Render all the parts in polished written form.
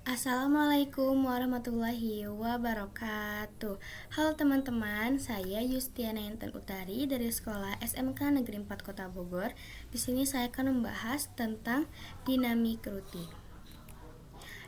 Assalamualaikum warahmatullahi wabarakatuh. Halo teman-teman, saya Yustiana Intan Utari dari Sekolah SMK Negeri 4 Kota Bogor. Di sini saya akan membahas tentang dinamik routing.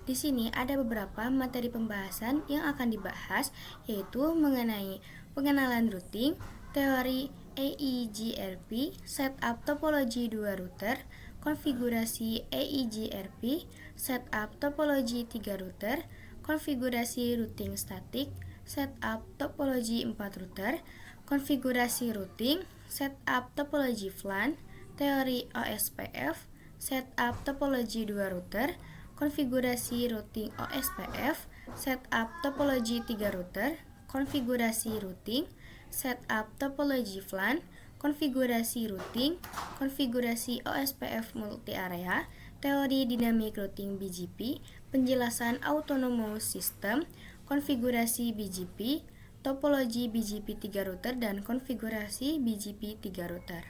Di sini ada beberapa materi pembahasan yang akan dibahas, yaitu mengenai pengenalan routing, teori EIGRP, setup topologi 2 router, konfigurasi EIGRP, setup topologi 3 router, konfigurasi routing statik, setup topologi 4 router, konfigurasi routing, setup topologi VLAN, teori OSPF, setup topologi 2 router, konfigurasi routing OSPF, setup topologi 3 router, konfigurasi routing, setup topologi VLAN, konfigurasi routing, konfigurasi OSPF multi area, teori dinamik routing BGP, penjelasan autonomous system, konfigurasi BGP, topologi BGP 3 router, dan konfigurasi BGP 3 router.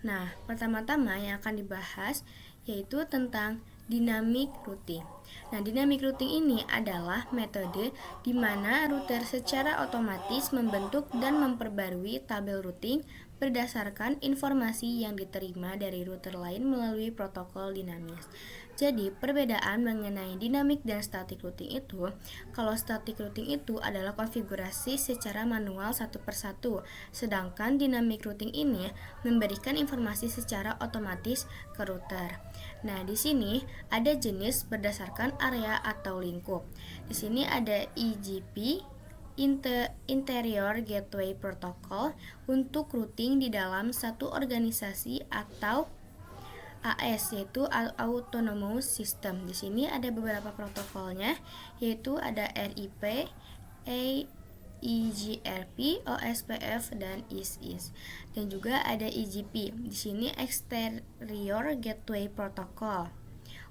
Nah, pertama-tama yang akan dibahas yaitu tentang dinamik routing. Nah, dinamik routing ini adalah metode di mana router secara otomatis membentuk dan memperbarui tabel routing berdasarkan informasi yang diterima dari router lain melalui protokol dinamis. Jadi, perbedaan mengenai dinamik dan static routing itu, kalau static routing itu adalah konfigurasi secara manual satu persatu, sedangkan dinamik routing ini memberikan informasi secara otomatis ke router. Nah, di sini ada jenis berdasarkan area atau lingkup. Di sini ada IGP, Interior Gateway Protocol, untuk routing di dalam satu organisasi, atau AS, yaitu Autonomous System. Di sini ada beberapa protokolnya, yaitu ada RIP, EIGRP, OSPF, dan ISIS. Dan juga ada IGP. Di sini Exterior Gateway Protocol,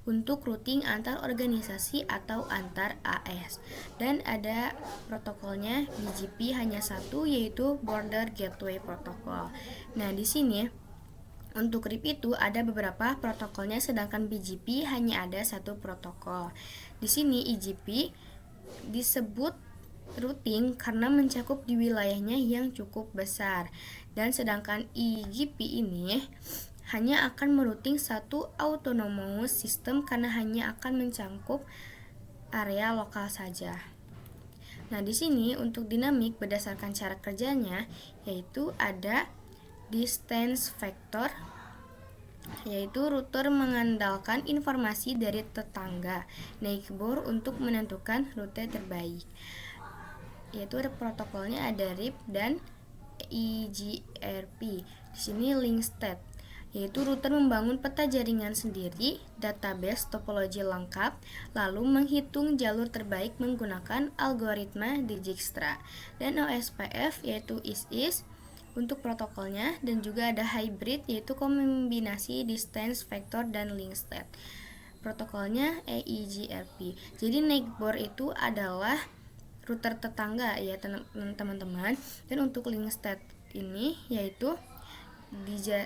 untuk routing antar organisasi atau antar AS. Dan ada protokolnya BGP hanya satu, yaitu Border Gateway Protocol. Nah, di sini untuk RIP itu ada beberapa protokolnya, sedangkan BGP hanya ada satu protokol. Di sini IGP disebut routing karena mencakup di wilayahnya yang cukup besar, dan sedangkan IGP ini hanya akan merouting satu autonomous system karena hanya akan mencakup area lokal saja. Nah, di sini untuk dinamik berdasarkan cara kerjanya, yaitu ada distance vector, yaitu router mengandalkan informasi dari tetangga neighbor untuk menentukan rute terbaik. Yaitu ada protokolnya ada RIP dan EIGRP. Di sini link state, yaitu router membangun peta jaringan sendiri, database topologi lengkap, lalu menghitung jalur terbaik menggunakan algoritma Dijkstra. Dan OSPF yaitu ISIS untuk protokolnya, dan juga ada hybrid, yaitu kombinasi distance vector dan link state. Protokolnya EIGRP. Jadi neighbor itu adalah router tetangga ya teman-teman. Dan untuk link state ini yaitu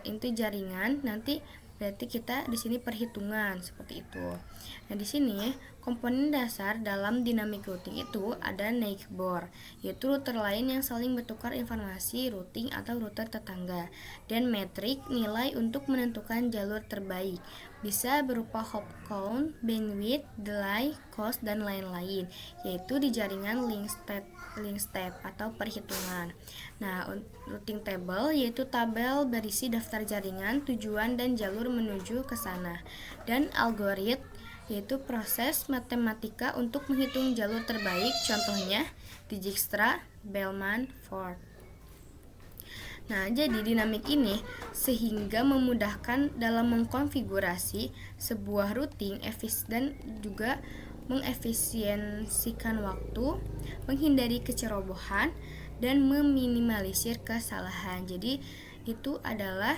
itu jaringan, nanti berarti kita di sini perhitungan seperti itu. Nah, di sini komponen dasar dalam dynamic routing itu ada neighbor, yaitu router lain yang saling bertukar informasi routing atau router tetangga, dan metrik nilai untuk menentukan jalur terbaik. Bisa berupa hop count, bandwidth, delay, cost, dan lain-lain, yaitu di jaringan link state atau perhitungan. Nah, routing table yaitu tabel berisi daftar jaringan, tujuan, dan jalur menuju ke sana. Dan algoritma yaitu proses matematika untuk menghitung jalur terbaik, contohnya Dijkstra, Bellman, Ford. Nah, jadi dinamik ini sehingga memudahkan dalam mengkonfigurasi sebuah routing dan juga mengefisiensikan waktu, menghindari kecerobohan, dan meminimalisir kesalahan. Jadi itu adalah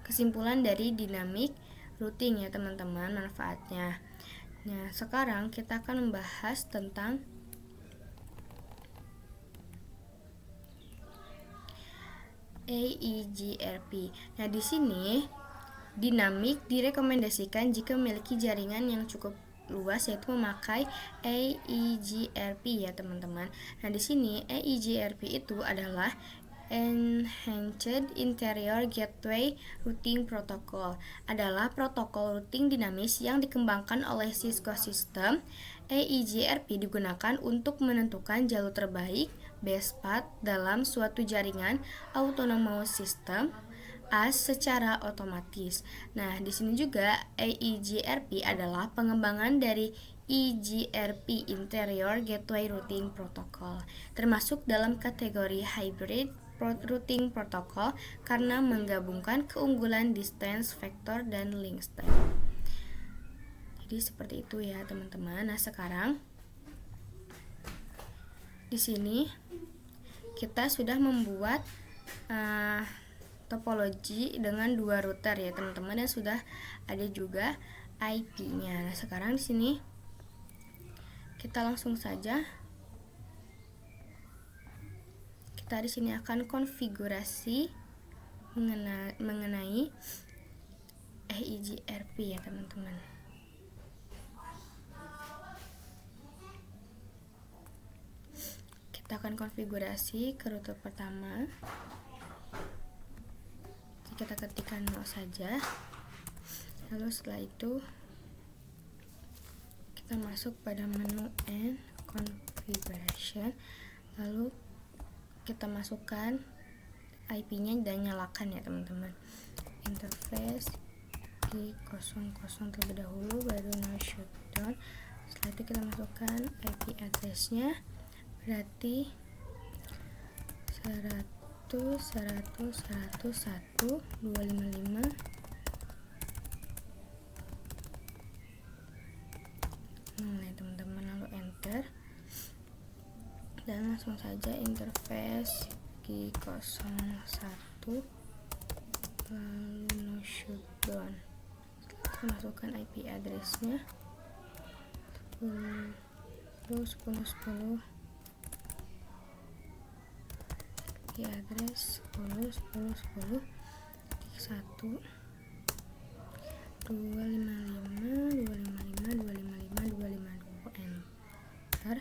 kesimpulan dari dinamik routing ya teman-teman, manfaatnya. Nah, sekarang kita akan membahas tentang EIGRP. Nah, di sini dinamik direkomendasikan jika memiliki jaringan yang cukup luas, yaitu memakai EIGRP ya teman-teman. Nah, di sini EIGRP itu adalah Enhanced Interior Gateway Routing Protocol, adalah protokol routing dinamis yang dikembangkan oleh Cisco System. EIGRP digunakan untuk menentukan jalur terbaik best path dalam suatu jaringan autonomous system AS secara otomatis. Nah, di sini juga EIGRP adalah pengembangan dari EGRP Interior Gateway Routing Protocol, termasuk dalam kategori Hybrid Routing Protocol karena menggabungkan keunggulan distance vector dan link state. Jadi seperti itu ya teman-teman. Nah, sekarang di sini kita sudah membuat topologi dengan 2 router ya teman-teman, dan sudah ada juga IP-nya. Nah, sekarang di sini kita langsung saja kita di sini akan konfigurasi mengenai EIGRP ya teman-teman. Kita akan konfigurasi ke router pertama. Kita ketikkan no saja, lalu setelah itu kita masuk pada menu and configuration, lalu kita masukkan IP-nya dan nyalakan ya teman-teman. Interface G00 terlebih dahulu, baru no shutdown. Setelah itu kita masukkan IP address-nya, berarti 100.100.101.255. Nah, teman-teman, lalu enter dan langsung saja interface G01, lalu no shutdown. Kita masukkan IP address-nya 10.10.10, di address 10.10.10.1 255.255.255.252 enter.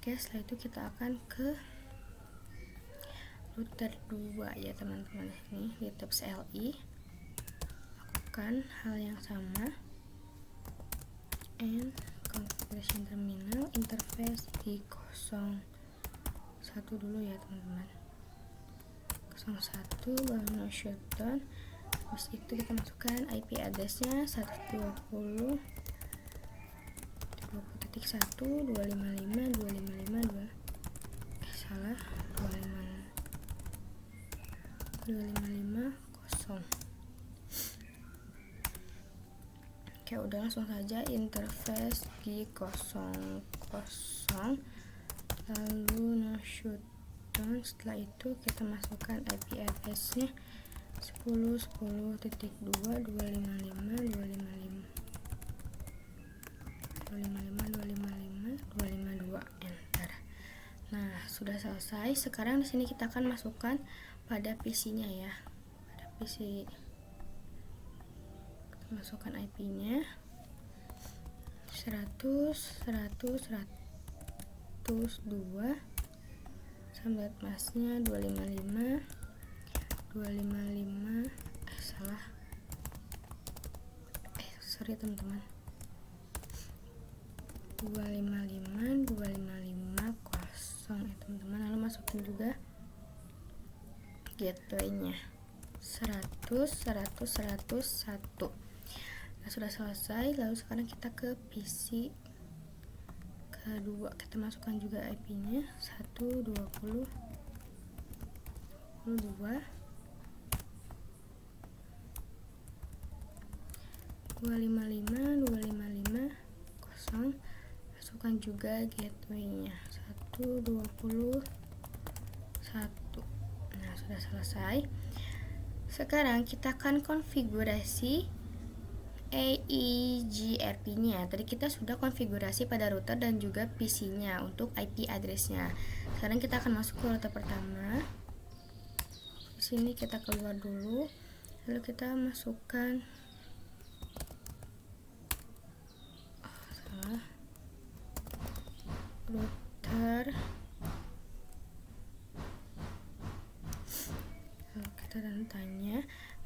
Oke, setelah itu kita akan ke router 2 ya teman-teman. Ini di tabs LI lakukan hal yang sama, and configuration terminal, interface G01 dulu ya teman-teman, 01, baru no shutdown. Habis itu kita masukkan IP address-nya 120.1.255.255.2 salah 255.0. Oke, udah, langsung saja interface G00, lalu no shutdown. Setelah itu kita masukkan IP address-nya 10.10.255.255.255.252 enter. Nah, sudah selesai. Sekarang di sini kita akan masukkan pada PC-nya ya. Pada PC kita masukkan IP-nya 100.100.102, sambat masnya 255 sorry teman-teman, 255.255.0 ya teman-teman. Lalu masukin juga gateway-nya 100.100.101. Nah, sudah selesai. Lalu sekarang kita ke PC kedua, kita masukkan juga IP-nya 120.22 255.255.0. Masukkan juga gateway-nya 121. Nah, sudah selesai. Sekarang kita akan konfigurasi EIGRP-nya. Tadi kita sudah konfigurasi pada router dan juga PC-nya untuk IP address-nya. Sekarang kita akan masuk ke router pertama. Di sini kita keluar dulu, lalu kita masukkan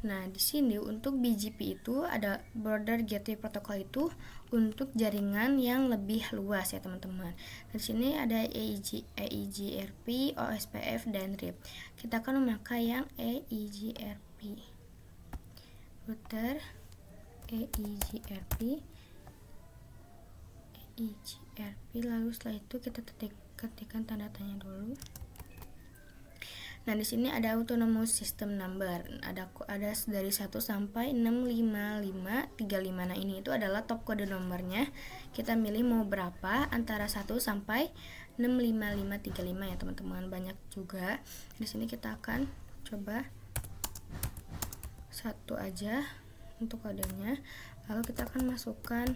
Nah, di sini untuk BGP itu ada Border Gateway Protocol itu untuk jaringan yang lebih luas ya teman-teman. Di sini ada EIGRP, OSPF dan RIP. Kita akan memakai yang EIGRP. Router EIGRP, lalu setelah itu kita ketikkan tanda tanya dulu. Nah, di sini ada autonomous system number. Ada dari 1 sampai 65535. Nah, ini itu adalah top kode nomornya. Kita milih mau berapa antara 1 sampai 65535 ya, teman-teman. Banyak juga. Di sini kita akan coba satu aja untuk kodenya. Lalu kita akan masukkan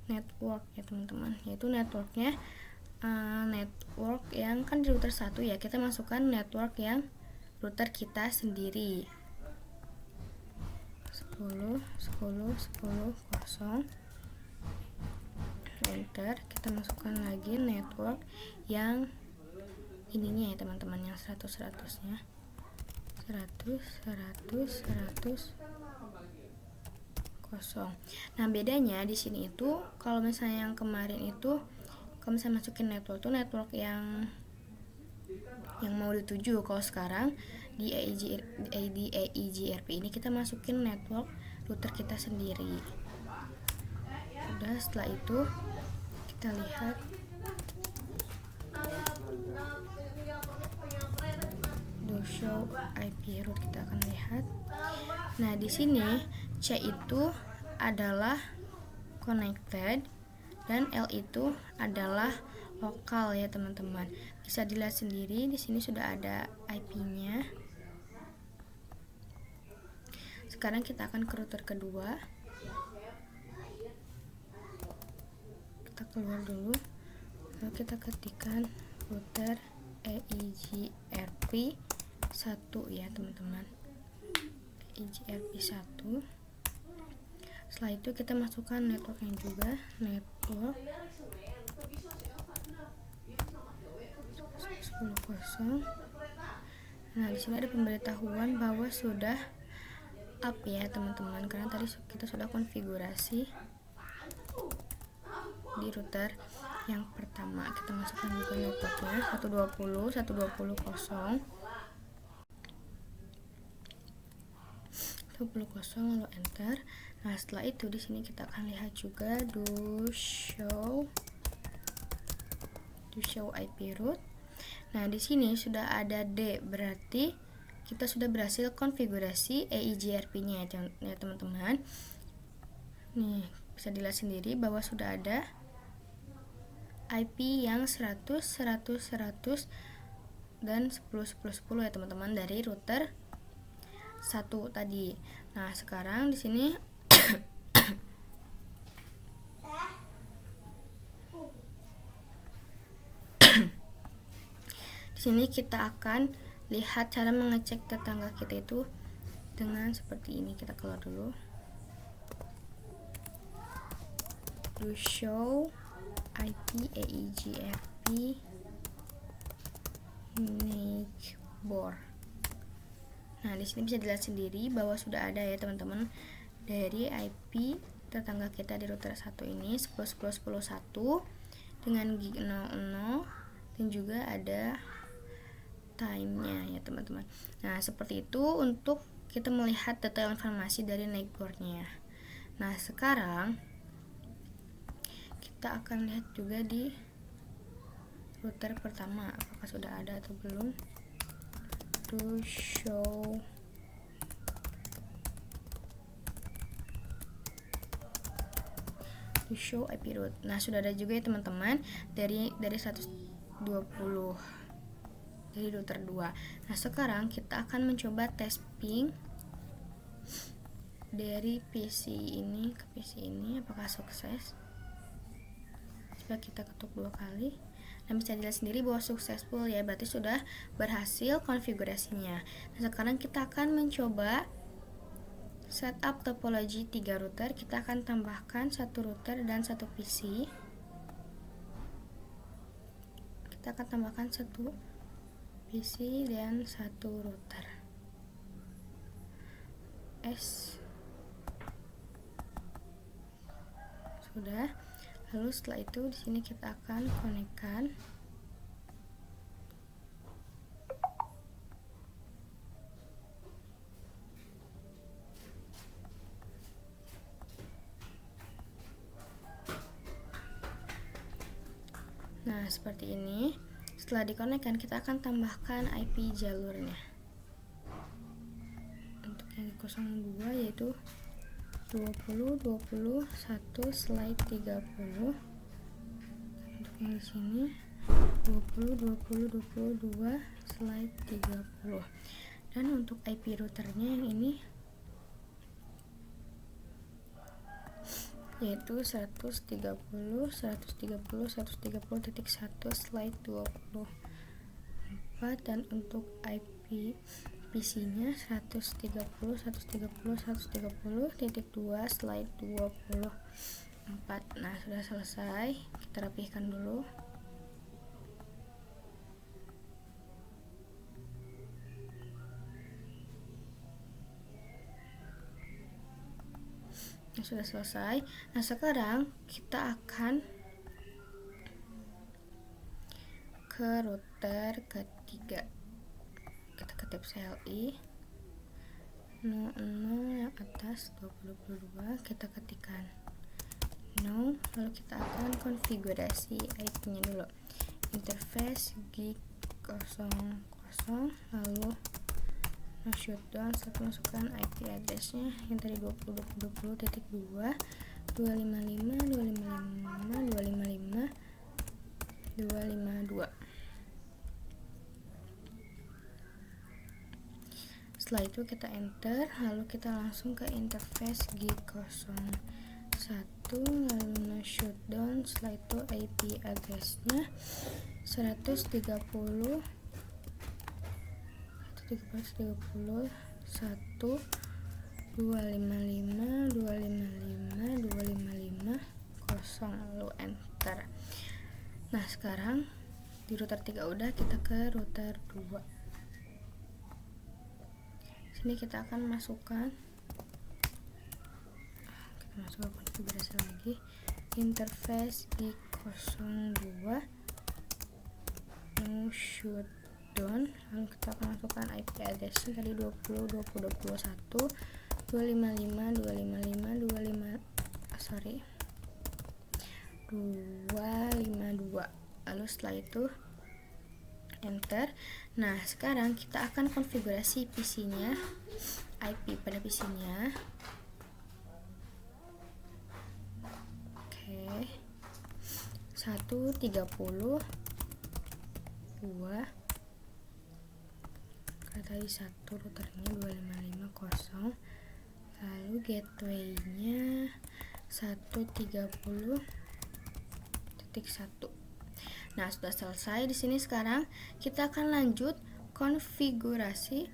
network ya, teman-teman. Yaitu networknya network yang kan di router 1 ya, kita masukkan network yang router kita sendiri. 10 10 10 0 enter. Kita masukkan lagi network yang ininya ya teman-teman, yang 100 nya 100 kosong. Nah, bedanya di sini itu kalau misalnya yang kemarin itu kalau misalnya masukin network tuh network yang mau dituju. Kalau sekarang di EIGRP ini kita masukin network router kita sendiri. Udah, setelah itu kita lihat do show IP route, kita akan lihat. Nah, di sini C itu adalah connected dan L itu adalah lokal ya teman-teman. Bisa dilihat sendiri di sini sudah ada IP-nya. Sekarang kita akan ke router kedua. Kita keluar dulu. Lalu kita ketikkan router EIGRP 1 ya teman-teman. EIGRP 1. Setelah itu kita masukkan networknya juga, network 10.0. Nah, di sini ada pemberitahuan bahwa sudah up ya teman-teman, karena tadi kita sudah konfigurasi di router yang pertama. Kita masukkan juga networknya 120 120.0 lalu enter. Nah, setelah itu di sini kita akan lihat juga do show IP route. Nah, di sini sudah ada D, berarti kita sudah berhasil konfigurasi EIGRP-nya ya teman-teman. Nih, bisa dilihat sendiri bahwa sudah ada IP yang 100 dan 10 ya teman-teman dari router 1 tadi. Nah, sekarang di sini di sini kita akan lihat cara mengecek tetangga kita itu dengan seperti ini. Kita keluar dulu. Do show IP EIGRP neighbor. Nah, di sini bisa dilihat sendiri bahwa sudah ada ya teman-teman dari IP tetangga kita di router 1 ini 10.10.10.1 dengan gig 00 dan juga ada time-nya ya teman-teman. Nah, seperti itu untuk kita melihat detail informasi dari neighbor-nya. Nah, sekarang kita akan lihat juga di router pertama apakah sudah ada atau belum. To show IP route. Nah, sudah ada juga ya teman-teman dari 120 dari router 2. Nah, sekarang kita akan mencoba tes ping dari PC ini ke PC ini, apakah sukses. Coba kita ketuk 2 kali. Nah, bisa dilihat sendiri bahwa successful ya, berarti sudah berhasil konfigurasinya. Nah, sekarang kita akan mencoba setup topologi 3 router. Kita akan tambahkan 1 router dan 1 PC. Kita akan tambahkan 1 PC dan 1 router. S. Sudah. Lalu setelah itu di sini kita akan konekkan. Nah, seperti ini. Setelah dikonekkan, kita akan tambahkan IP jalurnya. Untuk yang 02 yaitu 20/21/30. Untuk yang di sini 20/20/22/30. Dan untuk IP routernya yang ini yaitu 130/130/130.1/24. Dan untuk IP PC-nya 130/130/130.2/24. Nah, sudah selesai. Kita rapihkan dulu. Nah, sudah selesai. Nah, sekarang kita akan ke router ketiga. Kita ketik CLI 00 yang atas 2022, kita ketikkan no, lalu kita akan konfigurasi IP-nya dulu. Interface gig 00, lalu no shutdown, saya masukkan IP addressnya yang tadi 20.20.2 255 Setelah itu kita enter, lalu kita langsung ke interface gig 01, lalu no shutdown. Setelah itu IP addressnya 130 lalu enter. Nah, sekarang di router 3 udah, kita ke router 2. Sini kita akan masukkan, konfigurasi lagi interface gig 02 no shutdown, lalu kita akan masukkan IP addressnya tadi 20.20.21 252. Lalu setelah itu enter. Nah, sekarang kita akan konfigurasi PC-nya, IP pada PC-nya. Oke. 130 2 tadi satu routernya 255.0, lalu gateway-nya 130.1. Nah, sudah selesai di sini. Sekarang kita akan lanjut konfigurasi.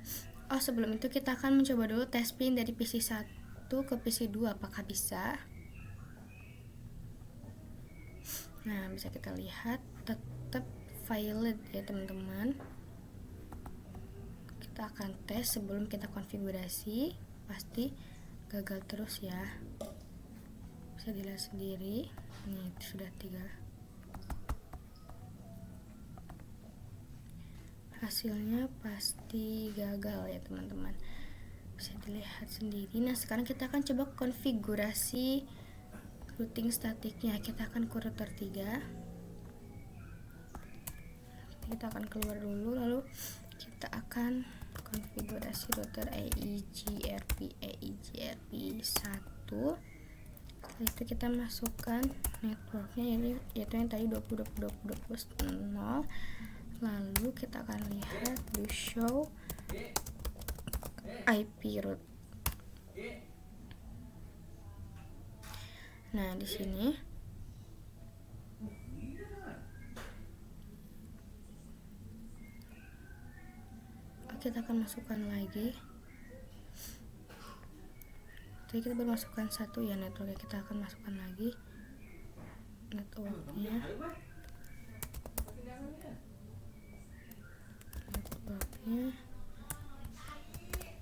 Oh, sebelum itu kita akan mencoba dulu tes pin dari PC 1 ke PC 2 apakah bisa. Nah, bisa kita lihat tetap valid ya teman-teman. Kita akan tes sebelum kita konfigurasi, pasti gagal terus ya. Bisa dilihat sendiri. Ini sudah 3. Hasilnya pasti gagal ya teman-teman. Bisa dilihat sendiri. Nah, sekarang kita akan coba konfigurasi routing statiknya. Kita akan ke router 3. Kita akan keluar dulu, lalu kita akan konfigurasi router EIGRP 1. Setelah itu kita masukkan networknya yaitu yang tadi 20.20.20.0. Lalu kita akan lihat do show IP route. Nah, di sini kita akan masukkan lagi. Jadi kita baru masukkan satu ya networknya, kita akan masukkan lagi networknya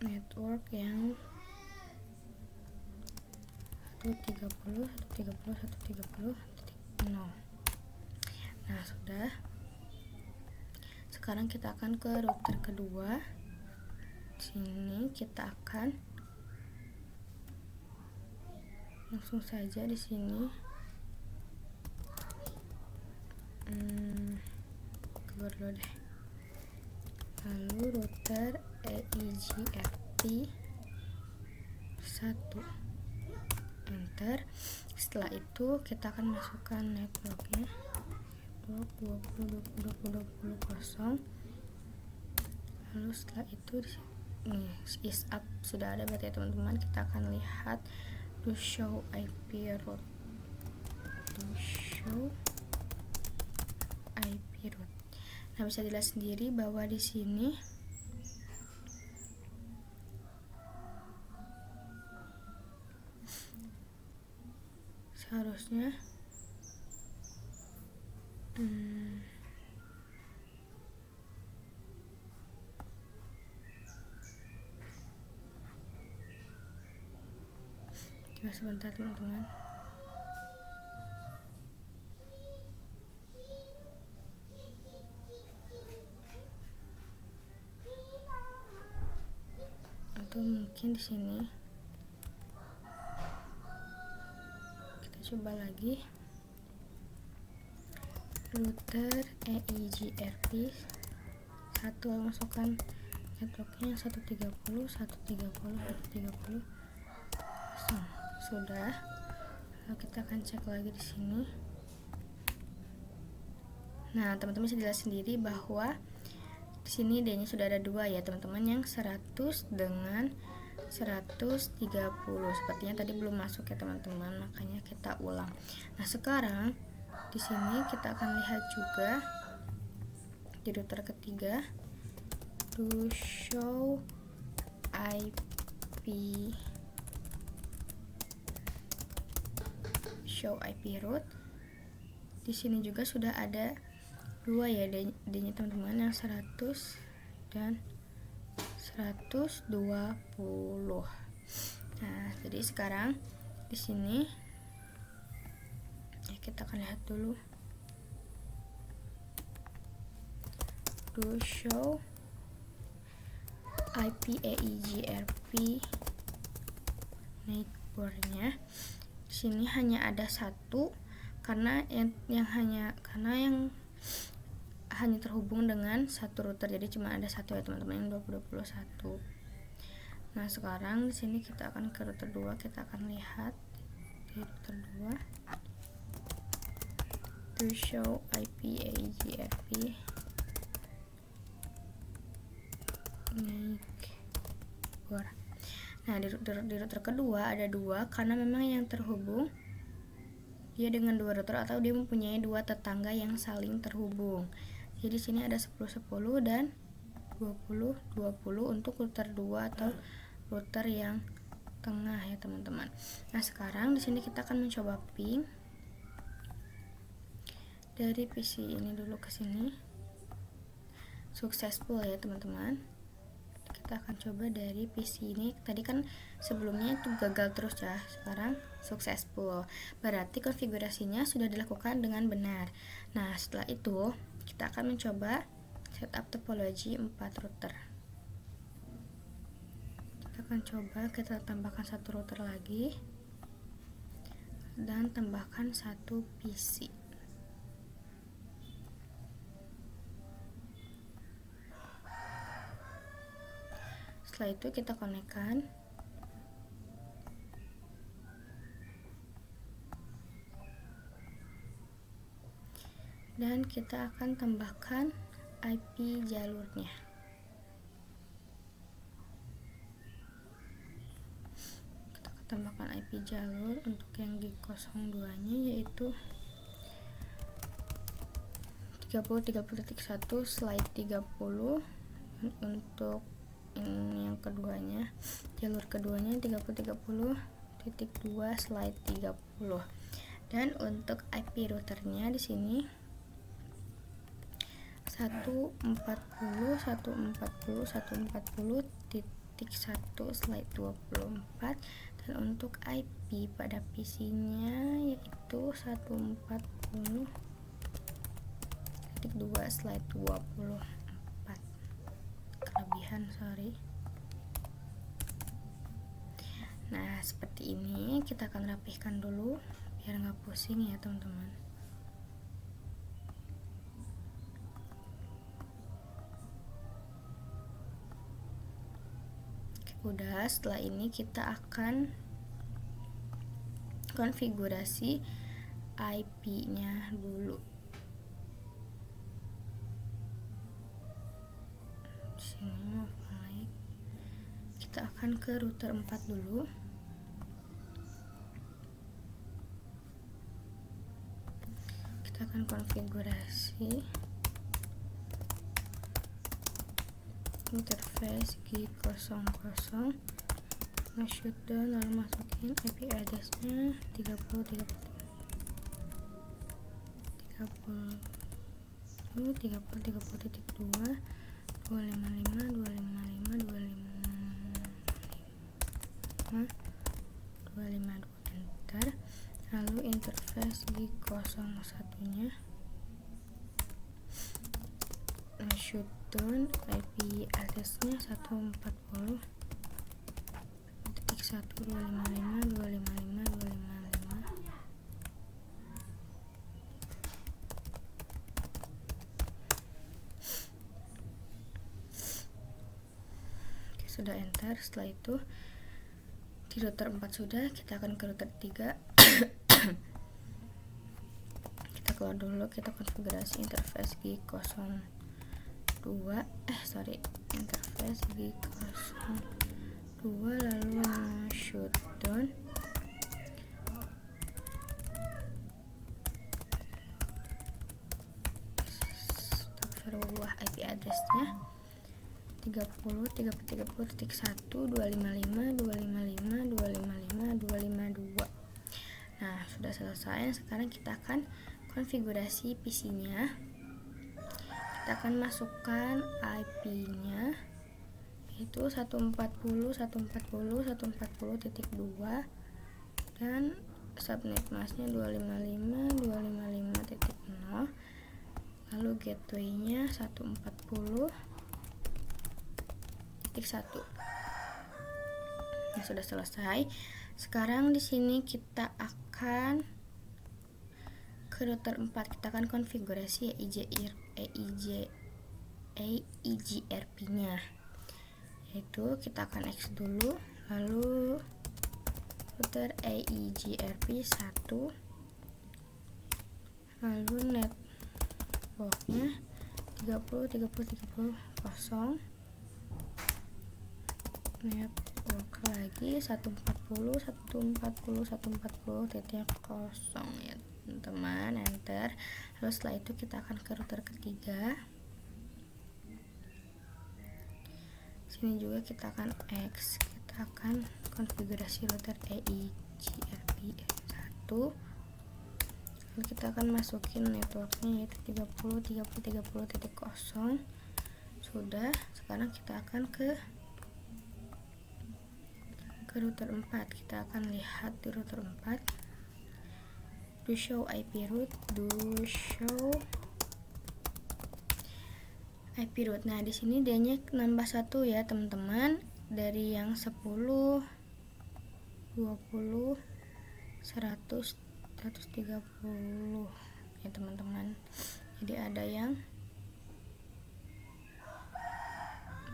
network yang 130 130 130 titik 0. Nah, sudah. Sekarang kita akan ke router kedua. Sini kita akan langsung saja di sini keluar dulu deh. Lalu router EIGRP 1, enter. Setelah itu kita akan masukkan networknya 20 lalu setelah itu nih is up sudah ada berarti ya teman-teman. Kita akan lihat to show IP route, Nah, bisa dilihat sendiri bahwa di sini seharusnya coba sebentar teman-teman. Atau mungkin di sini kita coba lagi router EIGRP 1, masukkan networknya 130 sudah. Lalu kita akan cek lagi di sini. Nah, teman-teman bisa dilihat sendiri bahwa di sini D-nya sudah ada 2 ya teman-teman, yang 100 dengan 130. Sepertinya tadi belum masuk ya teman-teman, makanya kita ulang. Nah, sekarang di sini kita akan lihat juga di router ketiga to show IP route. Di sini juga sudah ada 2 ya D-nya teman-teman, yang 100 dan 120. Nah, jadi sekarang di sini ya kita akan lihat dulu to show IP EIGRP networknya. Di sini hanya ada 1 karena yang hanya terhubung dengan 1 router, jadi cuma ada 1 ya teman-teman, yang 2021. Nah, sekarang di sini kita akan ke router 2, kita akan lihat di router 2 to show IP EIGRP network. Nah, di router kedua ada 2 karena memang yang terhubung dia dengan 2 router atau dia mempunyai 2 tetangga yang saling terhubung. Jadi sini ada 10-10 dan 20-20 untuk router 2 atau router yang tengah ya teman-teman. Nah, sekarang di sini kita akan mencoba ping dari PC ini dulu ke sini. Successful ya teman-teman. Kita akan coba dari PC ini. Tadi kan sebelumnya itu gagal terus ya, sekarang successful, berarti konfigurasinya sudah dilakukan dengan benar. Nah, setelah itu kita akan mencoba setup topologi 4 router. Kita akan coba, kita tambahkan 1 router lagi dan tambahkan 1 PC. Setelah itu kita konekkan. Dan kita akan tambahkan IP jalurnya. Kita akan tambahkan IP jalur untuk yang di 02-nya yaitu 30.30.1 slide 30. Untuk yang keduanya, jalur keduanya 30.30.2 slide 30. Dan untuk IP routernya di sini 140.140.140.1 slide 24, Dan untuk IP pada PC-nya yaitu 140.2/24. Kelebihan, sorry. Nah, seperti ini kita akan rapihkan dulu biar nggak pusing ya teman-teman. Udah, setelah ini kita akan konfigurasi IP-nya dulu. Sini naik. Kita akan ke router 4 dulu. Kita akan konfigurasi interface G00, shutdown, lalu masukin IP address-nya 30.30.255.255.255 enter. Lalu interface G01-nya shutdown, IP address-nya 140.1.255.255.255. Oke, sudah enter. Setelah itu di router 4 sudah, kita akan ke router 3. Kita keluar dulu, kita konfigurasi interface G02, interface G02, lalu shutdown, IP address-nya 30.30.1.255.255.255.255.252. Nah, sudah selesai. Sekarang kita akan konfigurasi PC-nya. Kita akan masukkan IP-nya yaitu 140.140.140.2 dan subnet mask-nya 255.255.0, lalu gateway-nya 140.1. Nah, sudah selesai. Sekarang di sini kita akan ke router 4. Kita akan konfigurasi EIGRP-nya. Yaitu kita akan X dulu, lalu router EIGRP 1, lalu network-nya 30.30.30.0, network lagi 140.140.140.0 ya teman-teman, enter. Lalu setelah itu kita akan ke router ketiga. Sini juga kita akan X, kita akan konfigurasi router EIGRP 1, lalu kita akan masukin networknya yaitu 30.30.30.0. Sudah, sekarang kita akan ke router 4. Kita akan lihat di router 4, do show IP route, do show IP route. Nah, di sini dia-nya nambah 1 ya teman-teman, dari yang 10, 20, 100, 130 ya teman-teman. Jadi ada yang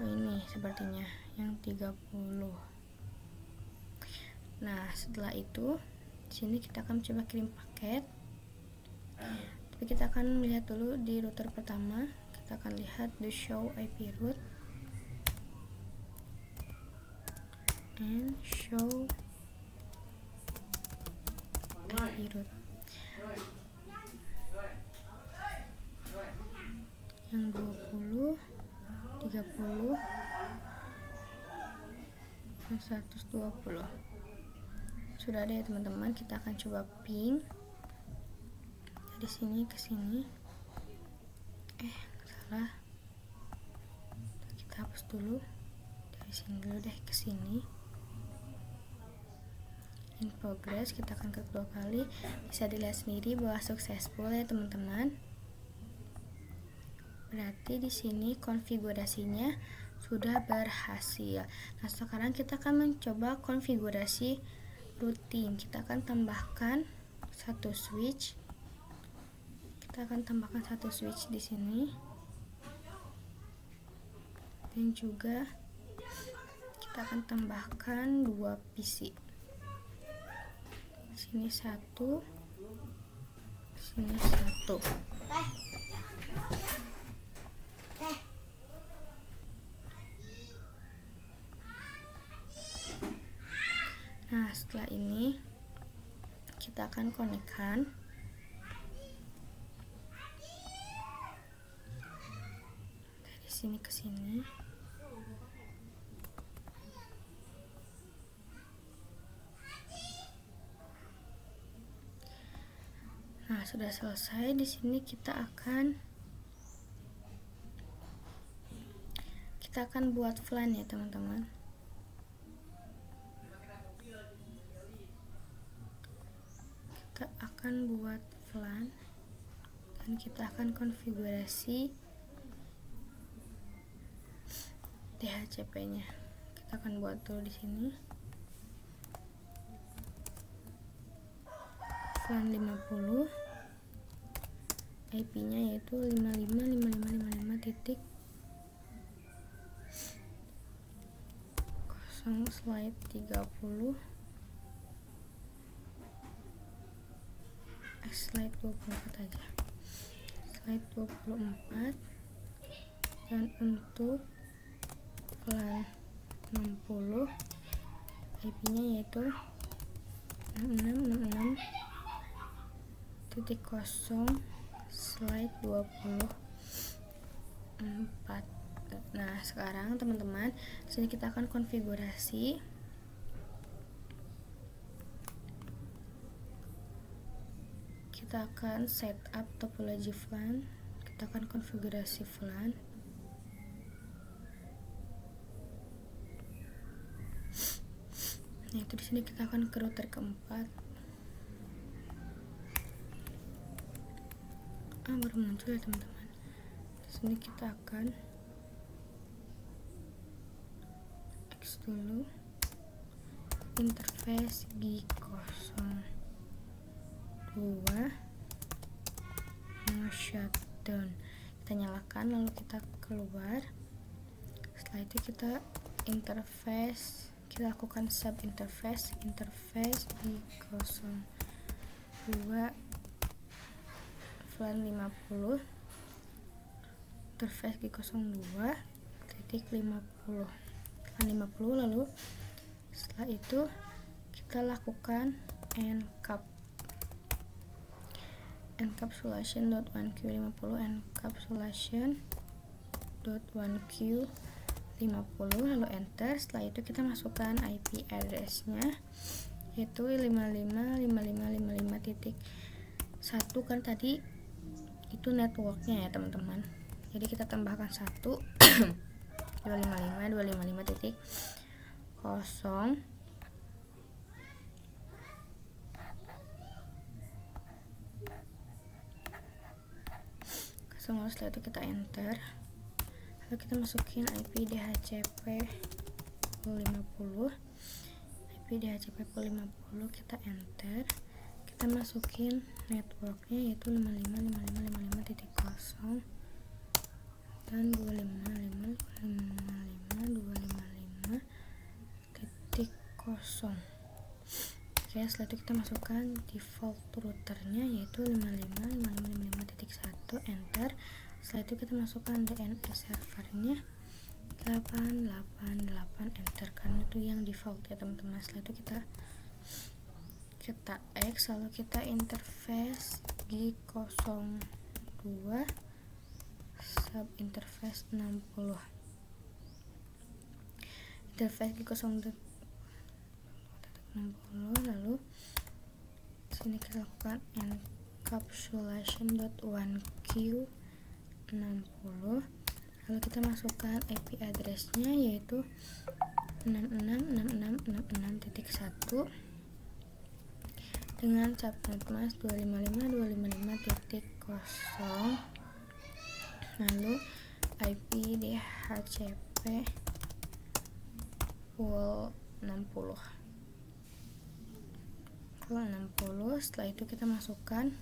ini sepertinya yang 30. Nah, setelah itu di sini kita akan coba kirim paket. Tapi kita akan melihat dulu di router pertama. Kita akan lihat the show IP route and show IP route. Yang 20, 30, 120. Sudah ada ya teman-teman. Kita akan coba ping dari sini ke sini. Salah. Kita hapus dulu. Dari sini dulu deh ke sini. in progress. Kita akan klik 2 kali. Bisa dilihat sendiri bahwa successful ya teman-teman. Berarti di sini konfigurasinya sudah berhasil. Nah, sekarang kita akan mencoba konfigurasi rutin. Kita akan tambahkan satu switch. Kita akan tambahkan satu switch di sini. Dan juga kita akan tambahkan 2 PC. Di sini 1, di sini 1. Nah, setelah ini kita akan konekkan dari sini ke sini. Nah, sudah selesai. Di sini kita akan buat VLAN ya teman-teman. Kita akan buat VLAN dan kita akan konfigurasi DHCP-nya. Kita akan buat dulu di sini. VLAN 50, IP-nya yaitu 555555.0/30 slide 24 aja, slide 24. Dan untuk VLAN 60, IP-nya yaitu 6666.0 slide 24. Nah, sekarang teman-teman, di sini kita akan konfigurasi. Kita akan setup topologi VLAN. Kita akan konfigurasi VLAN. Nah, itu di sini kita akan ke router keempat. Baru muncul ya teman-teman. Di sini kita akan X dulu, interface G02 no shutdown. Kita nyalakan lalu kita keluar. Setelah itu kita interface, kita lakukan sub interface G02 VLAN 50, interface G02.50 VLAN 50. Lalu setelah itu kita lakukan encapsulation.1Q50 encapsulation.1Q50, lalu enter. Setelah itu kita masukkan IP address-nya yaitu 555555.1 kan tadi itu networknya ya teman-teman. Jadi kita tambahkan 1 255.255.0 lalu setelah itu kita enter. Lalu kita masukin IP DHCP 50, IP DHCP 50, kita enter. Kita masukin networknya yaitu 555555.0 dan 255.255.0. Oke, setelah itu kita masukkan default routernya yaitu 555555.1, enter. Setelah itu kita masukkan DNS servernya 888, enter, karena itu yang default ya teman-teman. Setelah itu kita X, lalu kita interface G02 sub interface 60, interface G02 60. Lalu sini kita lakukan encapsulation.1Q60, lalu kita masukkan IP address-nya yaitu 666666.1. dengan subnet mask 255.255.0, lalu IP DHCP pool 60. Setelah itu kita masukkan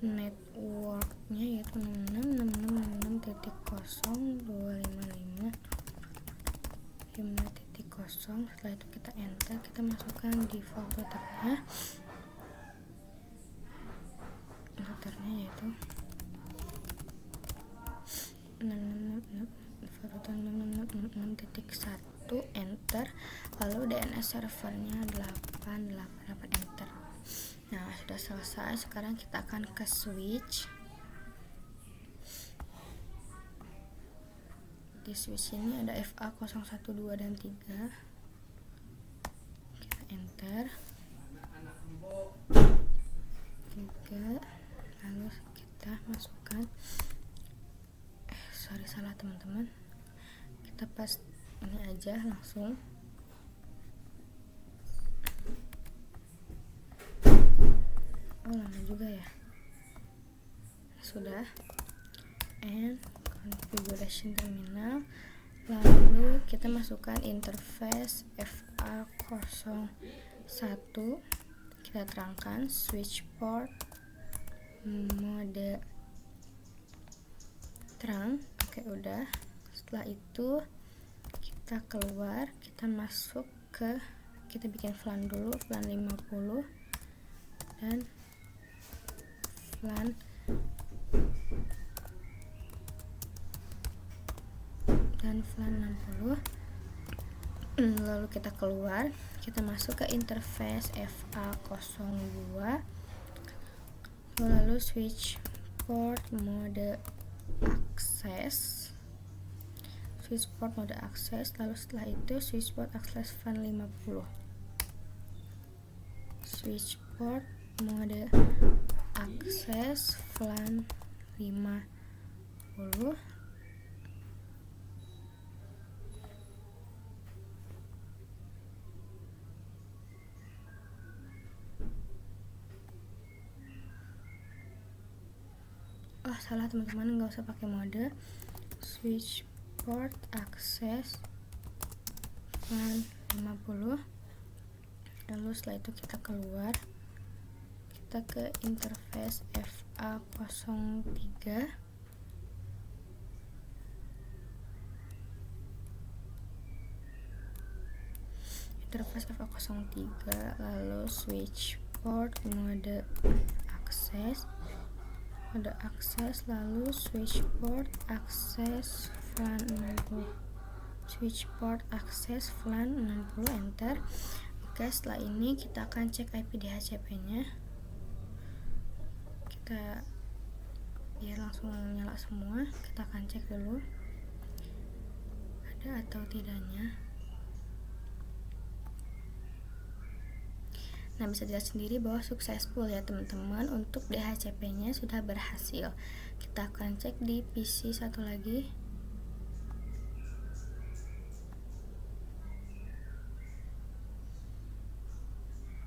networknya yaitu 66.66.66.255.5.0. Setelah itu kita enter, kita masukkan default routernya yaitu 6.6.6.6.1, enter. Lalu DNS servernya 888, enter. Nah, sudah selesai. Sekarang kita akan ke switch. Di switch ini ada FA 012 dan 3. Kita enter 3, lalu kita masukkan salah teman-teman, kita pas ini aja langsung. Lama juga ya. Sudah. And configuration terminal, lalu kita masukkan interface FA01, kita terangkan switch port mode terang. Oke, udah. Setelah itu kita keluar, kita masuk ke, kita bikin VLAN dulu, VLAN 50 dan VLAN 60. Lalu kita keluar, kita masuk ke interface FA02, lalu switch port mode akses, lalu setelah itu switch port akses VLAN 50, switch port mode akses VLAN 50, salah teman-teman, nggak usah pakai mode, switch port akses VLAN 50. Lalu setelah itu kita keluar, kita ke interface FA03, lalu switch port mode akses, lalu switch port akses VLAN 60, enter. Oke, setelah ini kita akan cek IP DHCP nya, kita biar langsung nyala semua, kita akan cek dulu ada atau tidaknya. Nah, bisa dilihat sendiri bahwa successful ya teman-teman, untuk DHCP nya sudah berhasil. Kita akan cek di PC satu lagi.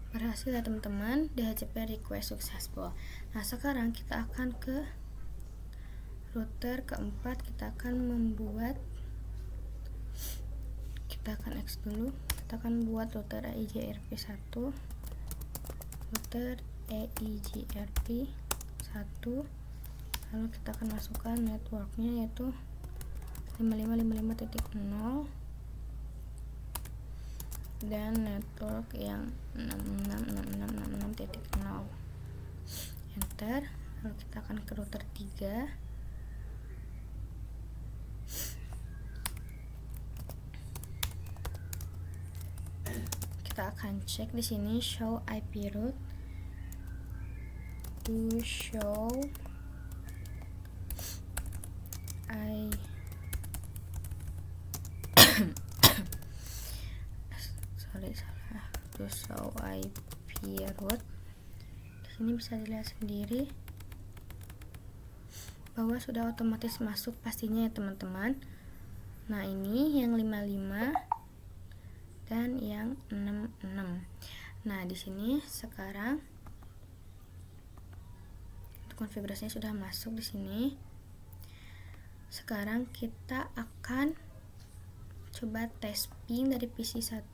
Berhasil ya teman-teman, DHCP request successful. Nah, sekarang kita akan ke router keempat, kita akan X dulu, kita akan buat router EIGRP1, lalu kita akan masukkan networknya yaitu 5555.0 dan network yang 666666.0, enter. Lalu kita akan ke router 3, kita akan cek di sini show IP route to show show IP route. Di sini bisa dilihat sendiri bahwa sudah otomatis masuk pastinya ya teman-teman. Nah, ini yang 55 dan yang 66. Nah, di sini sekarang konfigurasinya sudah masuk di sini. Sekarang kita akan coba tes ping dari PC 1,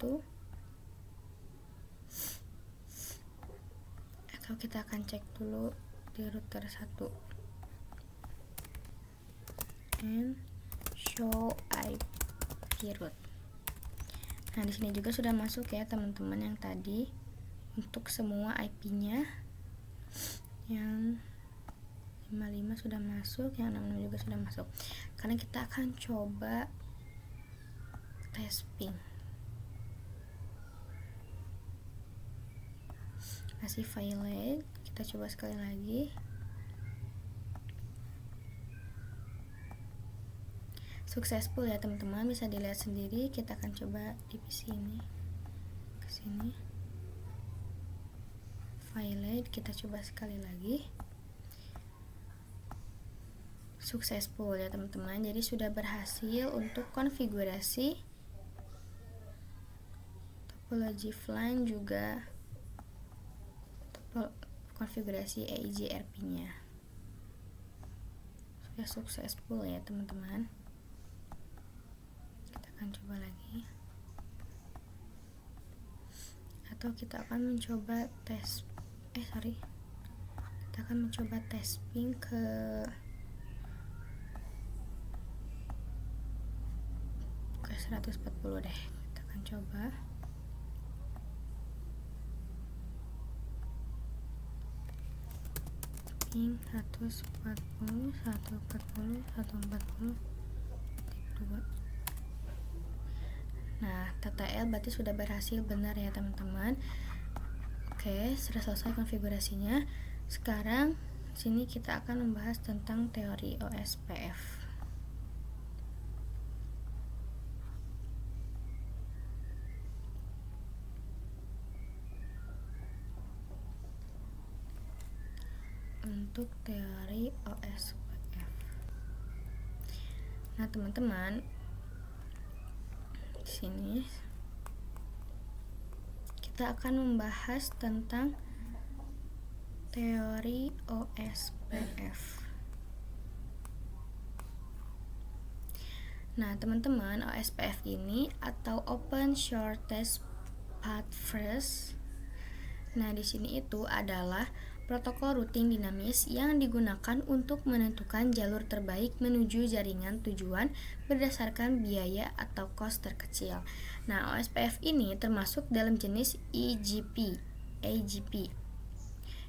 atau kita akan cek dulu di router 1 and show IP route. Nah, di sini juga sudah masuk ya teman-teman yang tadi untuk semua IP-nya. Yang 55 sudah masuk, yang 66 juga sudah masuk. Karena kita akan coba tes ping. Masih violate, kita coba sekali lagi. Successful ya teman-teman, bisa dilihat sendiri. Kita akan coba di PC ini ke sini, violate, kita coba sekali lagi. Successful ya teman-teman, jadi sudah berhasil untuk konfigurasi topologi VLAN, juga konfigurasi EIGRP nya sudah successful ya teman-teman. Kita akan coba lagi, atau kita akan mencoba tes kita akan mencoba tes ping ke ke 140 deh. Kita akan coba ping 140 140 140 2. Nah, TTL berarti sudah berhasil benar ya teman-teman. Oke, sudah selesai konfigurasinya. Sekarang sini kita akan membahas tentang teori OSPF. Untuk teori OSPF. Nah, teman-teman, di sini kita akan membahas tentang teori OSPF. Nah, teman-teman, OSPF ini atau Open Shortest Path First. Nah, di sini itu adalah protokol routing dinamis yang digunakan untuk menentukan jalur terbaik menuju jaringan tujuan berdasarkan biaya atau cost terkecil. Nah, OSPF ini termasuk dalam jenis AGP,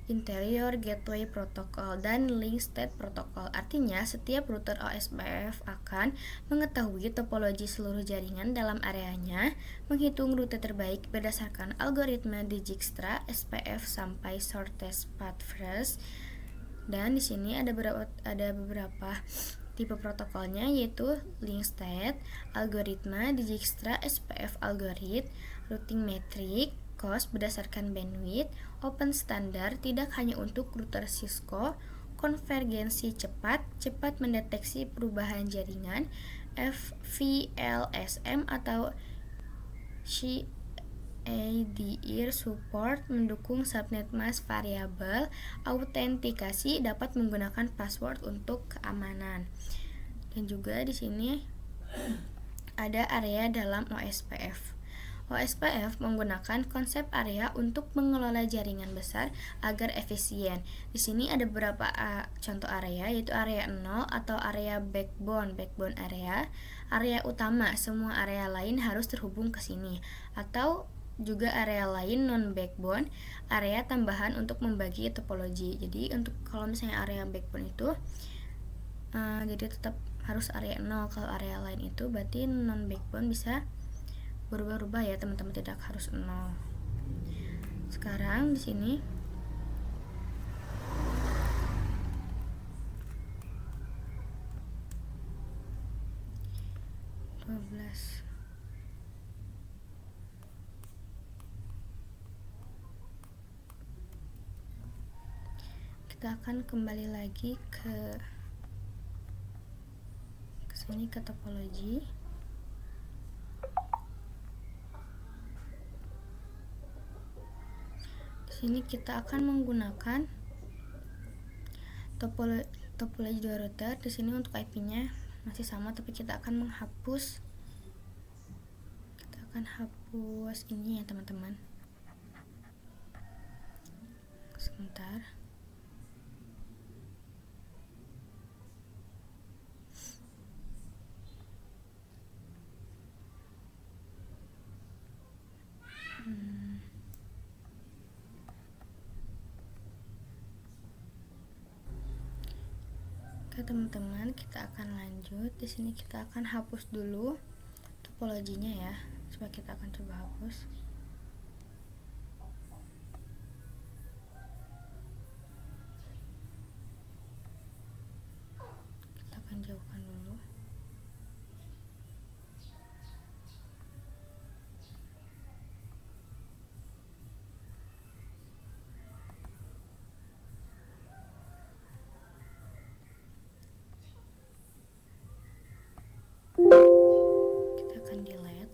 Interior Gateway Protocol, dan Link State Protocol. Artinya, setiap router OSPF akan mengetahui topologi seluruh jaringan dalam areanya, menghitung rute terbaik berdasarkan algoritma Dijkstra SPF sampai Shortest Path First. Dan di sini ada beberapa tipe protokolnya, yaitu Link State, algoritma Dijkstra SPF algorit, routing metric, cost berdasarkan bandwidth, open standar tidak hanya untuk router Cisco, konvergensi cepat mendeteksi perubahan jaringan, FVLSM atau CADR support mendukung subnet mask variabel, autentikasi dapat menggunakan password untuk keamanan. Dan juga di sini ada area dalam OSPF. OSPF menggunakan konsep area untuk mengelola jaringan besar agar efisien. Di sini ada beberapa contoh area, yaitu area 0 atau area backbone area, area utama, semua area lain harus terhubung ke sini, atau juga area lain non backbone, area tambahan untuk membagi topologi. Jadi untuk kalau misalnya area backbone itu jadi tetap harus area 0, kalau area lain itu berarti non backbone bisa berubah-ubah ya teman-teman, tidak harus 0. Sekarang di sini kita akan kembali lagi ke sini, ke topologi. sini kita akan menggunakan topologi dua router. Di sini untuk IP-nya masih sama, tapi kita akan menghapus. Kita akan hapus ini ya teman-teman. Sebentar. Oke teman-teman, kita akan lanjut. Di sini kita akan hapus dulu topologinya ya. Coba kita akan coba hapus. Kita akan jauhkan dulu. Kita akan delete.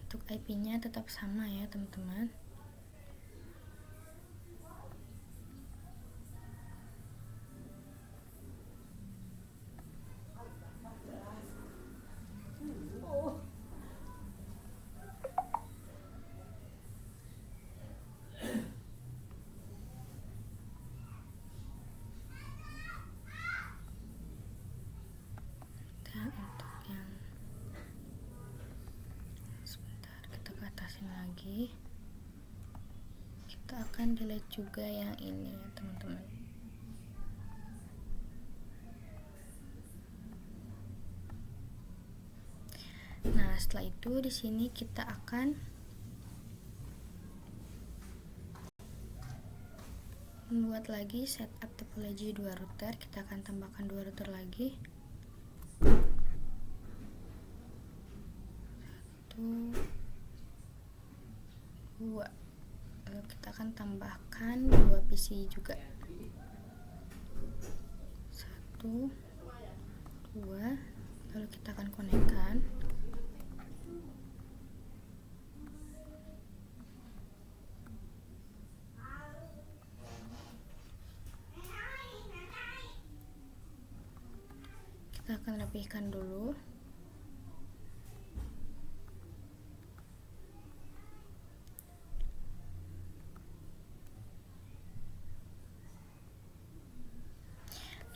Untuk IP-nya tetap sama ya teman-teman. Lagi kita akan delete juga yang ini ya teman-teman. Nah setelah itu di sini kita akan membuat lagi setup topologi dua router. Kita akan tambahkan dua router lagi. Dua. Lalu kita akan tambahkan dua PC juga. 1, 2. Lalu kita akan konekkan. Kita akan rapihkan dulu.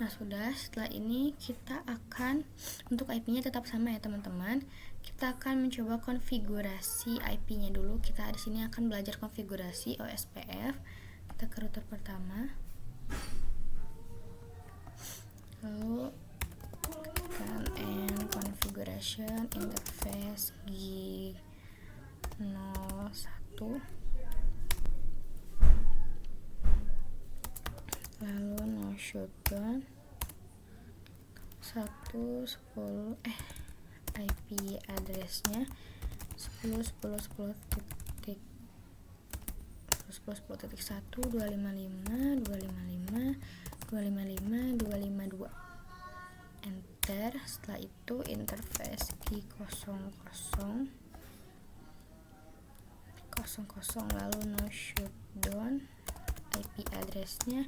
Nah sudah, setelah ini kita akan, untuk IP-nya tetap sama ya teman-teman. Kita akan mencoba konfigurasi IP-nya dulu. Kita di sini akan belajar konfigurasi OSPF. Kita ke router pertama. Lalu tekan N configuration interface G01. Lalu no shutdown 110 IP addressnya 10.10.10.1.255.255.255.255.252. Enter. Setelah itu interface G00 lalu no shutdown IP addressnya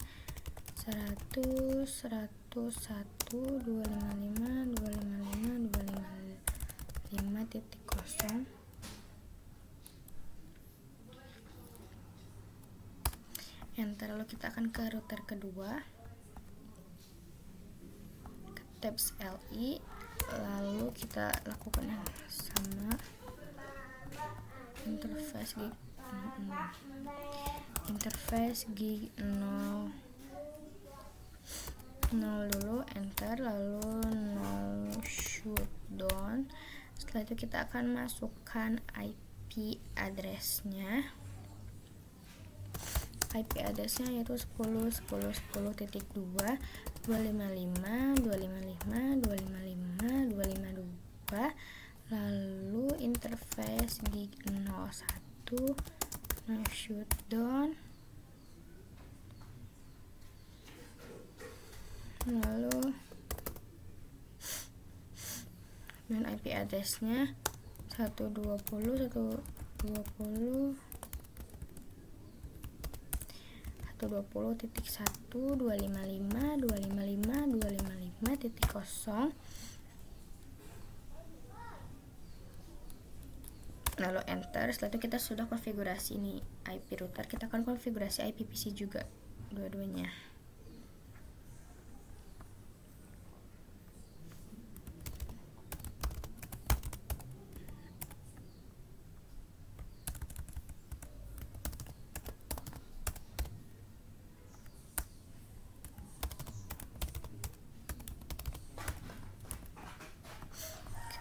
100.1.255.255.255.255.0. Enter. Lalu kita akan ke router kedua, ke tabs LI, lalu kita lakukan yang sama, interface G0 dulu, enter, lalu no shutdown. Setelah itu kita akan masukkan IP addressnya. IP addressnya yaitu 10.10.10.255.255.255.255.252. Lalu interface G01 no shutdown, lalu dan IP address-nya 120.1.1.255.255.255.0, lalu enter. Setelah itu kita sudah konfigurasi ini IP router, kita akan konfigurasi IPVC juga dua-duanya.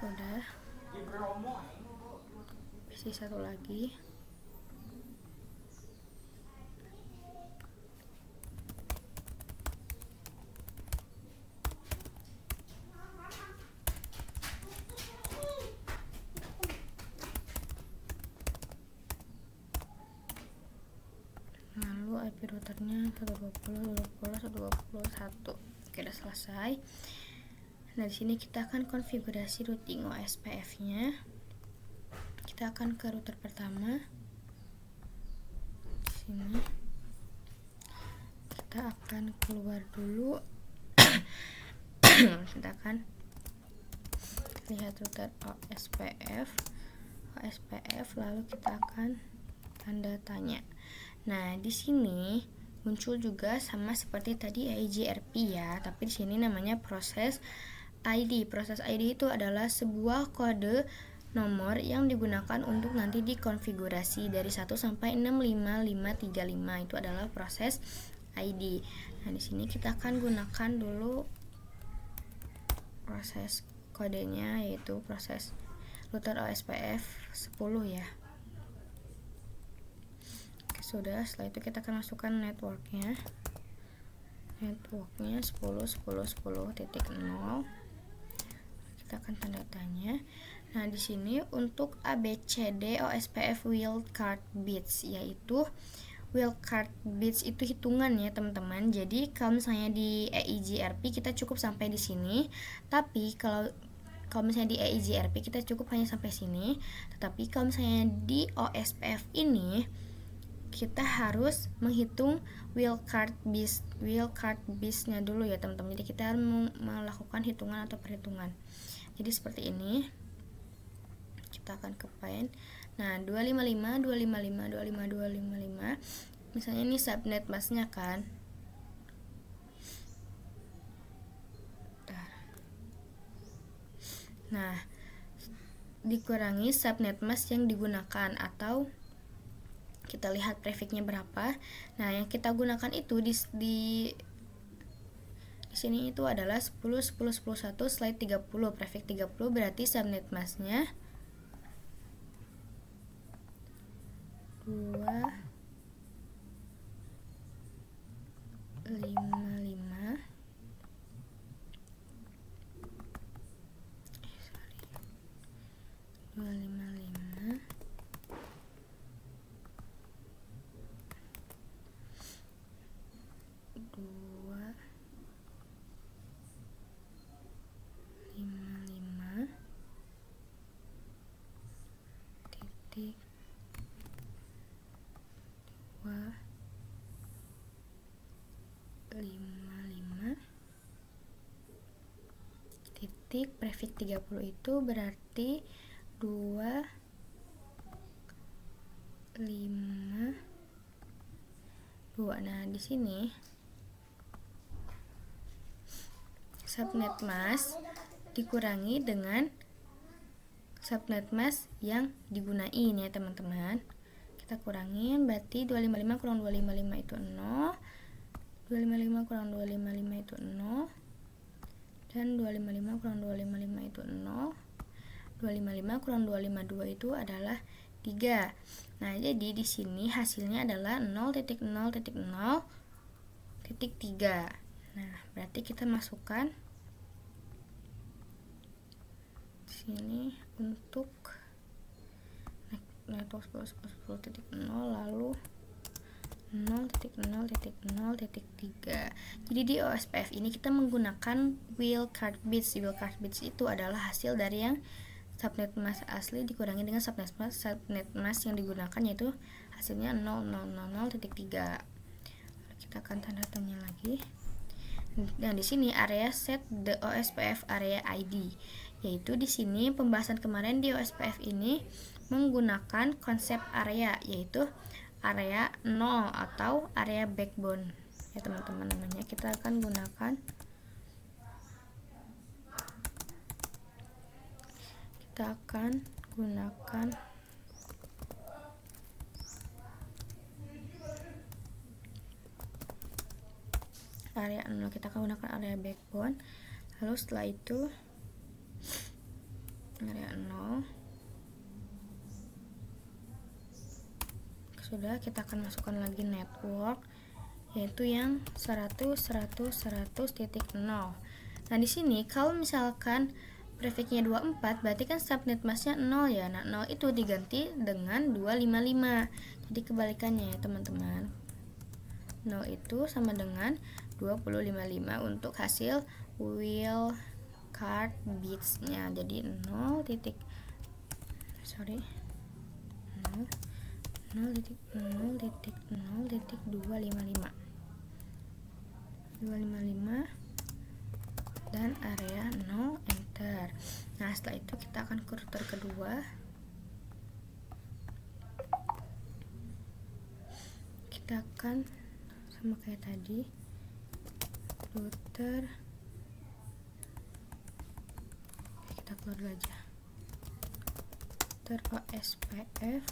Sudah, isi satu lagi. Lalu IP routernya 120.120.121. Oke, udah selesai. Nah, di sini kita akan konfigurasi routing OSPF-nya. Kita akan ke router pertama. Di sini kita akan keluar dulu. Kita akan lihat router OSPF, lalu kita akan tanda tanya. Nah, di sini muncul juga sama seperti tadi EIGRP ya, tapi di sini namanya proses ID. Proses ID itu adalah sebuah kode nomor yang digunakan untuk nanti dikonfigurasi dari 1 sampai 65535. Itu adalah proses ID. Nah, di sini kita akan gunakan dulu proses kodenya, yaitu proses router OSPF 10 ya. Oke, sudah. Setelah itu kita akan masukkan networknya 10.10.10.10.0. Kita akan tanda tanya. Nah, di sini untuk ABCD OSPF wildcard bits, yaitu wildcard bits itu hitungan ya teman-teman. Jadi kalau misalnya di EIGRP kita cukup sampai di sini, tapi kalau misalnya di EIGRP kita cukup hanya sampai sini. Tetapi kalau misalnya di OSPF ini kita harus menghitung wildcard bits-nya dulu ya teman-teman. Jadi kita harus melakukan hitungan atau perhitungan. Jadi seperti ini. Kita akan ke paint. Nah, 255. Misalnya ini subnet masknya kan. Nah, dikurangi subnet mask yang digunakan, atau kita lihat prefixnya berapa. Nah, yang kita gunakan itu di sini itu adalah 10.10.10.1/30. Prefix 30 berarti subnet masknya 255 titik 255 titik prefix 30 itu berarti 252. Nah, di sini subnet mask dikurangi dengan subnet mask yang digunain ya teman-teman. Kita kurangin, berarti 255 kurang 255 itu 0, 255 kurang 255 itu 0, dan 255 kurang 255 itu 0, 255 kurang 252 itu adalah 3. Nah, jadi di sini hasilnya adalah 0.0.0.3. Nah, berarti kita masukkan di sini untuk network 10.10.0 lalu 0.0.0.3. Jadi di OSPF ini kita menggunakan wildcard bits. Wildcard bits itu adalah hasil dari yang subnet mask asli dikurangi dengan subnet mask yang digunakan, yaitu hasilnya 0.0.0.3. Kita akan tanda tanya lagi. Nah, di sini area set the OSPF area ID, yaitu di sini pembahasan kemarin di OSPF ini menggunakan konsep area, yaitu area 0 atau area backbone ya teman-teman namanya. Kita akan gunakan area 0, kita akan gunakan area backbone. Lalu setelah itu area 0 sudah, kita akan masukkan lagi network, yaitu yang 100.100.100.0. Nah, di sini kalau misalkan prefixnya 24 berarti kan subnet masknya 0 ya. Nah, 0 itu diganti dengan 255. Jadi kebalikannya ya teman-teman. 0 itu sama dengan 255 untuk hasil wildcard bits-nya. Jadi 0.0.0.255 dan area 0, enter. Nah, setelah itu kita akan ke router kedua. Kita akan sama kayak tadi, router, kita keluar dulu aja, router OSPF,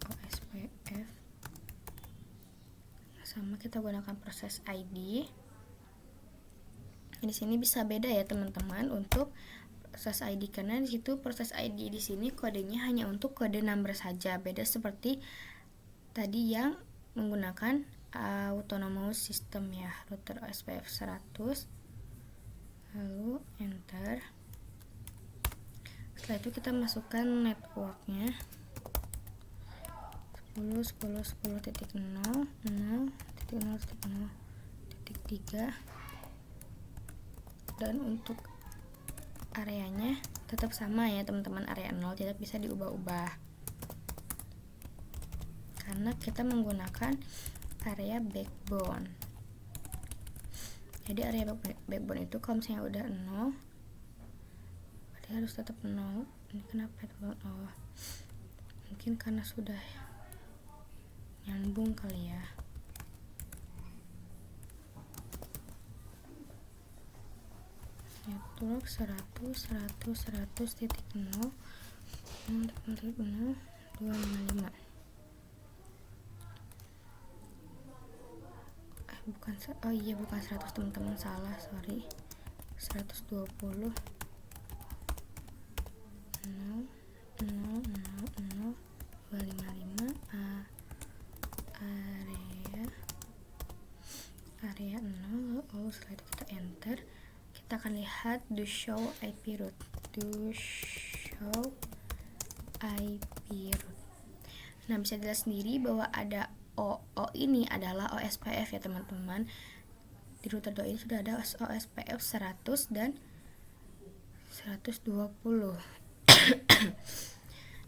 OSPF sama, kita gunakan proses ID. Di sini bisa beda ya teman-teman untuk proses ID, karena di situ proses ID di sini kodenya hanya untuk kode number saja, beda seperti tadi yang menggunakan autonomous system ya, router OSPF 100. Lalu enter. Setelah itu kita masukkan networknya 10.10.0.0.0.3, dan untuk areanya tetap sama ya teman-teman, area 0 tidak bisa diubah-ubah karena kita menggunakan area backbone. Jadi area backbone itu kalau misalnya udah 0 berarti harus tetap 0. Ini kenapa teman? Oh, mungkin karena sudah nyambung kali ya. Network 100.100.100.0 255. Bukan 100 teman-teman, salah, sorry. 120 0 0 0 0 255 area 0. Lalu setelah itu kita enter, kita akan lihat do show IP route. Nah, bisa dilihat sendiri bahwa ada O ini adalah OSPF ya teman-teman. Di router 2 ini sudah ada OSPF 100 dan 120.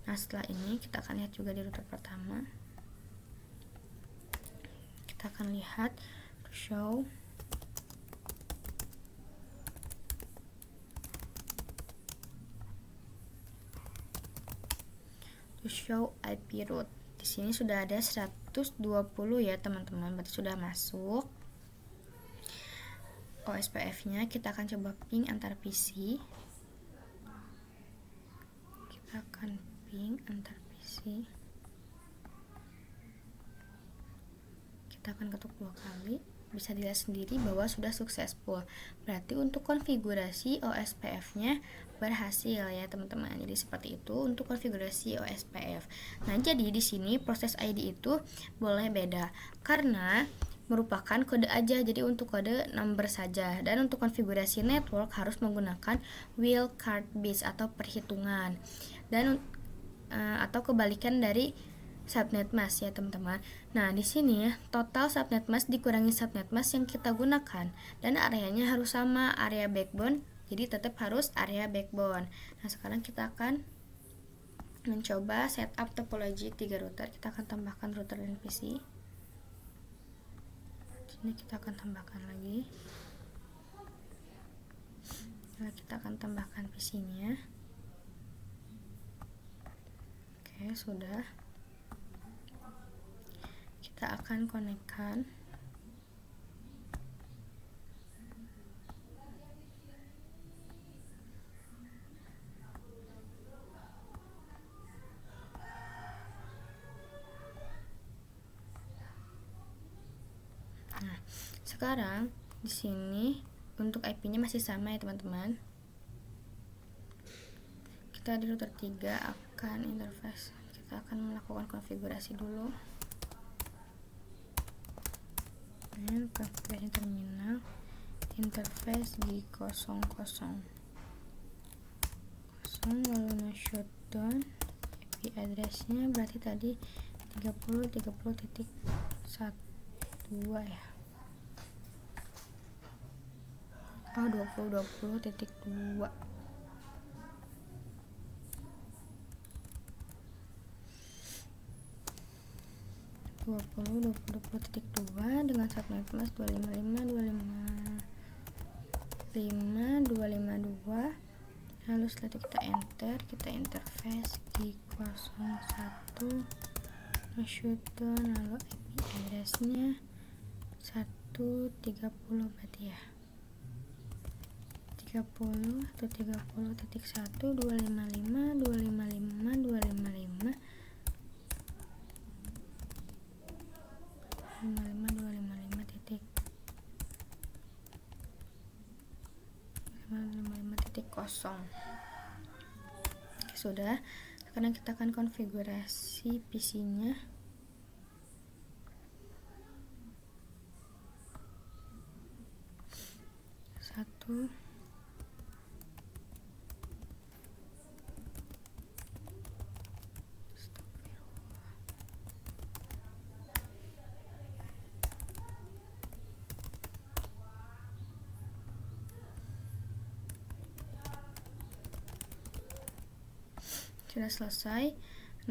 Nah, setelah ini kita akan lihat juga di router pertama. Kita akan lihat show IP route. Di sini sudah ada 120 ya teman-teman, berarti sudah masuk. OSPF-nya kita akan coba ping antar PC. Kita akan ping antar PC. Kita akan ketuk 2 kali. Bisa dilihat sendiri bahwa sudah successful. Berarti untuk konfigurasi OSPF-nya berhasil ya teman-teman. Jadi seperti itu untuk konfigurasi OSPF. Nah, jadi di sini proses ID itu boleh beda karena merupakan kode aja, jadi untuk kode number saja. Dan untuk konfigurasi network harus menggunakan wildcard bits atau perhitungan. Dan atau kebalikan dari subnet mask ya teman-teman. Nah di sini total subnet mask dikurangi subnet mask yang kita gunakan dan areanya harus sama, area backbone, jadi tetap harus area backbone. Nah sekarang kita akan mencoba setup topologi 3 router. Kita akan tambahkan router dan PC. Sini kita akan tambahkan lagi. Nah, kita akan tambahkan PC-nya. Oke, sudah. Kita akan konekkan. Nah, sekarang di sini untuk IP-nya masih sama ya teman-teman. Kita di router 3 akan interface. Kita akan melakukan konfigurasi dulu. Konfigurasi terminal, interface di 00, lalu no shutdown. IP addressnya berarti tadi 30.30.12 ya. 20.20.2. dengan subnet mask 255.255.252. Lalu setelah itu kita enter, kita interface di 01 shutdown, lalu IP addressnya 130 berarti ya, 30 atau 30.1 255 titik 0. Sudah. Sekarang kita akan konfigurasi PC-nya. Satu. Sudah selesai.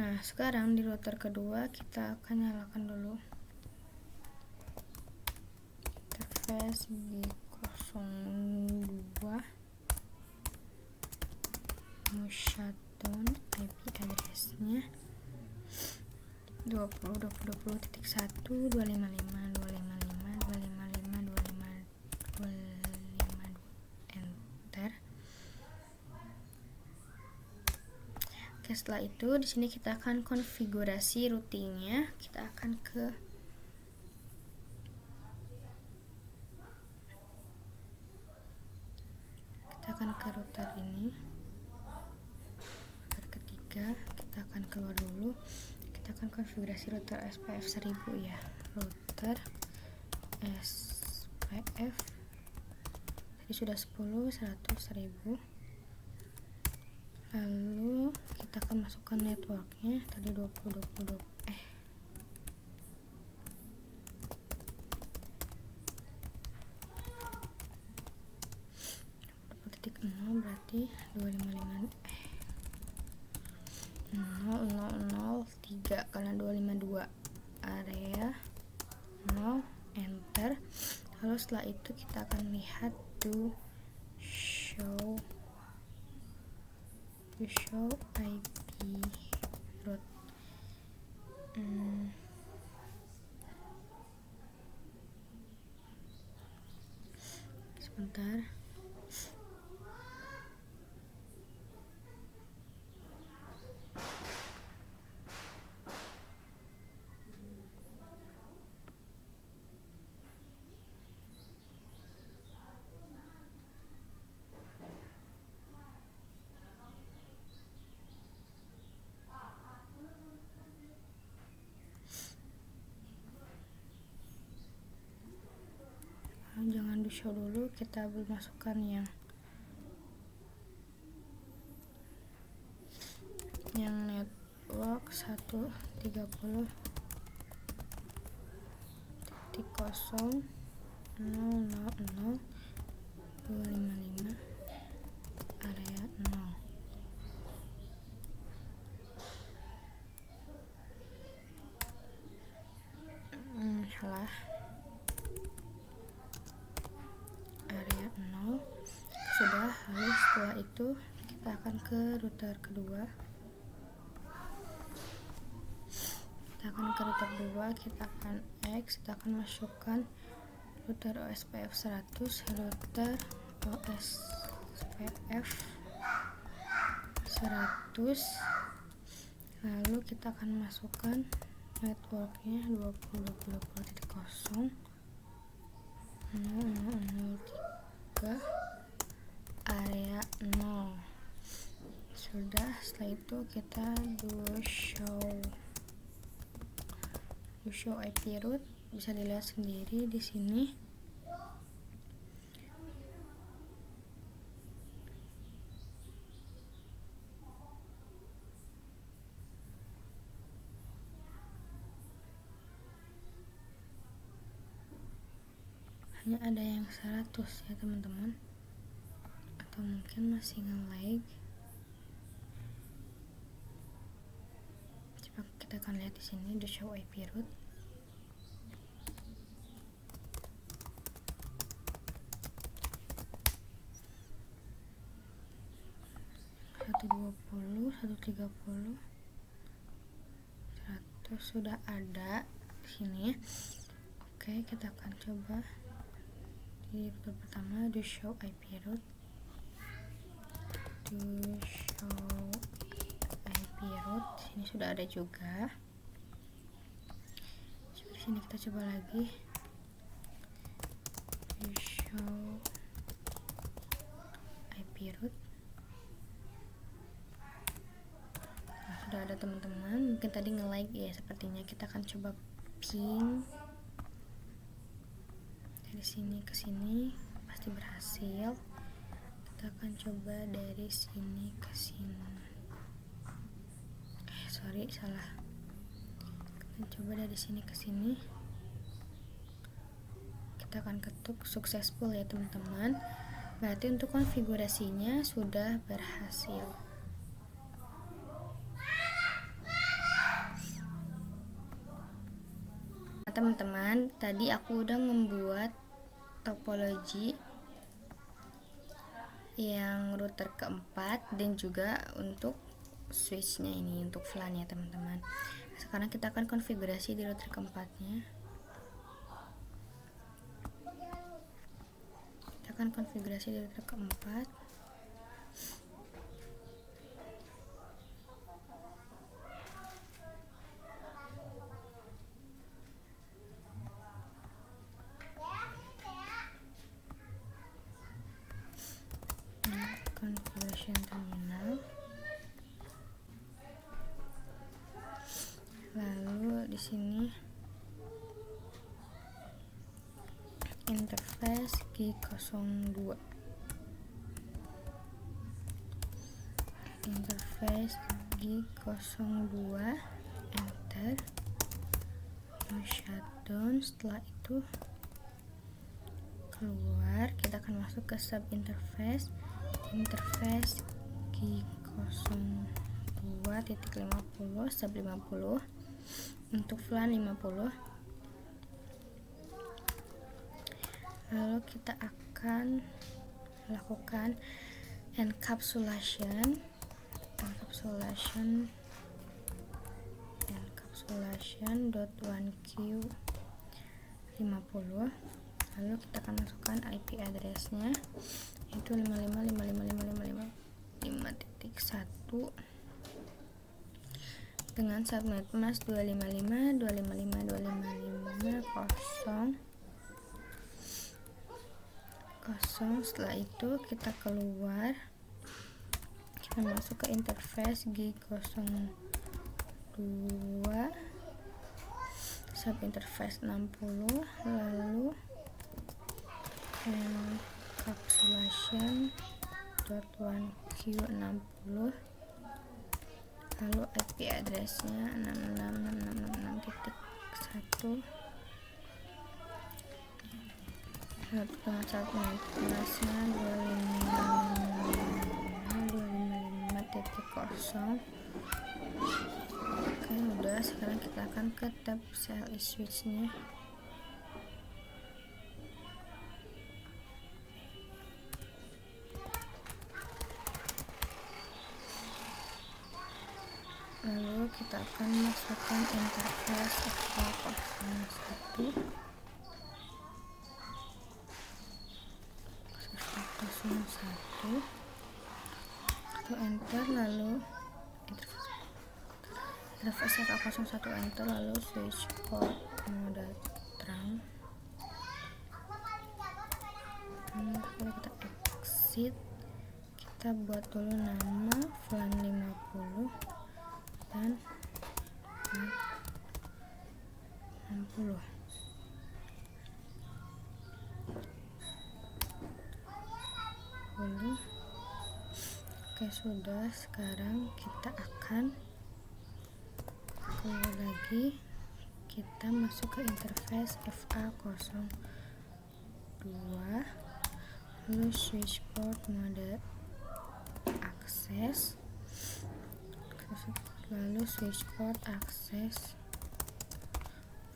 Nah sekarang di router kedua kita akan nyalakan dulu interface di 02 mau shutdown, IP addressnya 20.20.1 255.255.255.255.255. Enter. Oke, setelah itu di sini kita akan konfigurasi routingnya. Kita akan ke router ini, router ketiga. Kita akan keluar dulu. Kita akan konfigurasi router SPF 1000 ya. Router SPF tadi sudah 10, 100, 1000. Lalu kita akan masukkan networknya tadi 20.20.20 berarti 255 00003 karena 252 area 0, enter. Lalu setelah itu kita akan lihat to show IP root. Sebentar. Jangan di show dulu, kita masukkan yang log 130 titik 0 0 0 0 255 area 0. Salah, area 0 sudah. Lalu setelah itu kita akan ke router kedua. Kita akan X, kita akan masukkan router OSPF 100, router OSPF 100, lalu kita akan masukkan networknya 20.20.0 0003 area 0. Sudah. Setelah itu kita do show IP root, bisa dilihat sendiri di sini. Hanya ada yang 100 ya teman-teman, atau mungkin masih nge-lag. Coba kita akan lihat di sini do show IP root. Sudah ada di sini. Oke, kita akan coba di router pertama do show IP root. Sini sudah ada juga. Di sini kita coba lagi do show IP root. Sudah ada teman-teman, mungkin tadi nge-lag ya sepertinya. Kita akan coba ping dari sini ke sini, pasti berhasil. Kita akan coba dari sini ke sini. Salah. Kita coba dari sini ke sini. Kita akan ketuk successful ya teman-teman. Berarti untuk konfigurasinya sudah berhasil. Teman-teman, tadi aku udah membuat topologi yang router keempat dan juga untuk switchnya ini untuk VLAN ya teman-teman. Sekarang kita akan konfigurasi di router keempatnya. Kita akan konfigurasi di router keempat. Configuration terminal. Lalu di sini interface G02. Interface G02, enter. No shutdown. Setelah itu keluar, kita akan masuk ke sub interface G02.50 sub 50 untuk VLAN 50. Lalu kita akan lakukan encapsulation .1q 50. Lalu kita akan masukkan IP address-nya, itu 55.55.55.5.1 dengan subnet mask 255.255.255.0. Setelah itu kita keluar, kita masuk ke interface G02 sub interface 60, lalu encapsulation .1q 60 lalu IP address-nya 666666.1, subnetmasnya 255.255.0. Oke, udah. Sekarang kita akan ke tab CLI switch-nya. Lalu kita akan masukkan interface FA01 atau enter, lalu interface FA01 enter, lalu switch port mode terang. Lalu kita exit, kita buat dulu nama VLAN 50 dan 60. Oke, sudah. Sekarang kita akan keluar lagi, kita masuk ke interface FA02, lalu switch port mode akses, lalu switch port akses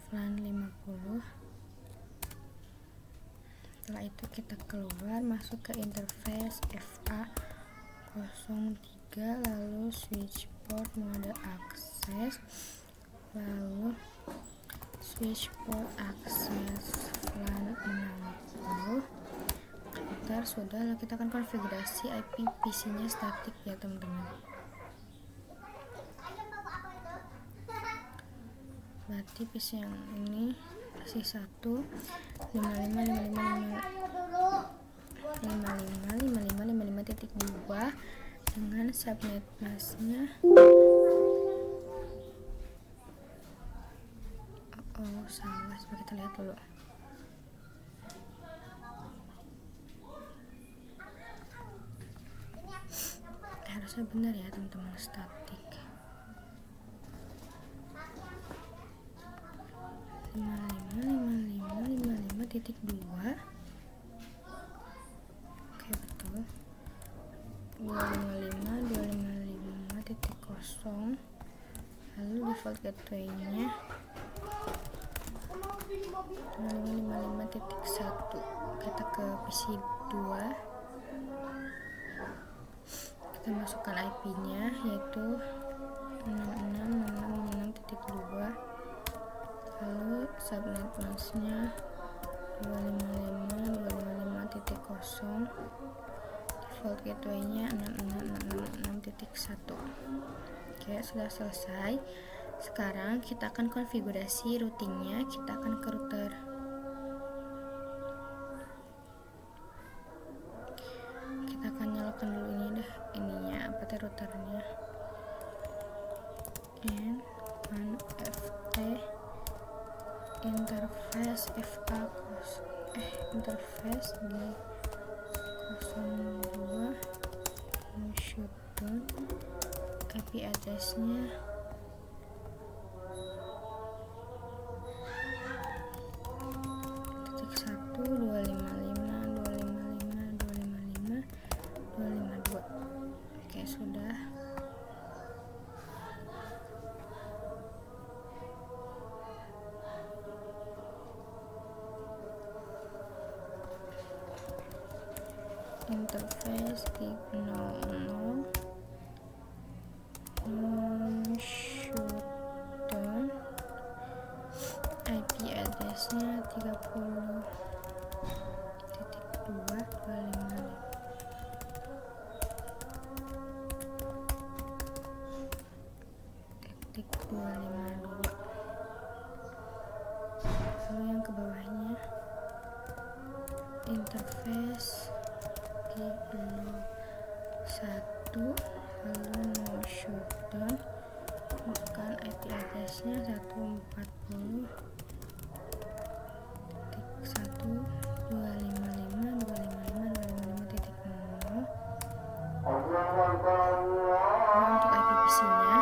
VLAN 50. Setelah itu kita keluar, masuk ke interface FA03, lalu switch port mode akses, lalu switch port akses VLAN 60. Enter. Sudah. Lalu kita akan konfigurasi IP PC nya statik ya teman-teman. Berarti PC yang ini PC 1 55.55.55.55.55.55.2 dengan subnet masknya salah. Coba kita lihat dulu. Harusnya benar ya teman-teman, statik 55.55.55.2. Oke, betul. 255.255.0, lalu default gateway-nya 55.1. Kita ke PC 2, kita masukkan IP-nya yaitu 66.66.2, lalu subnet masknya 255.255.0, default gateway-nya 66.66.1. Oke, sudah selesai. Sekarang kita akan konfigurasi routingnya. Kita akan ke router. Kita akan nyalakan dulu ini deh, ininya apa teh, routernya. N1FT interface interface D02 shutdown. IP address-nya 1.255.255.255.252. Oke, sudah. Interface D00 shutdown. IP address-nya 30.255.252. Lalu yang ke bawahnya interface G01, lalu no shutdown, masukkan IP address-nya 140.1.255.255.0. Untuk IP PC-nya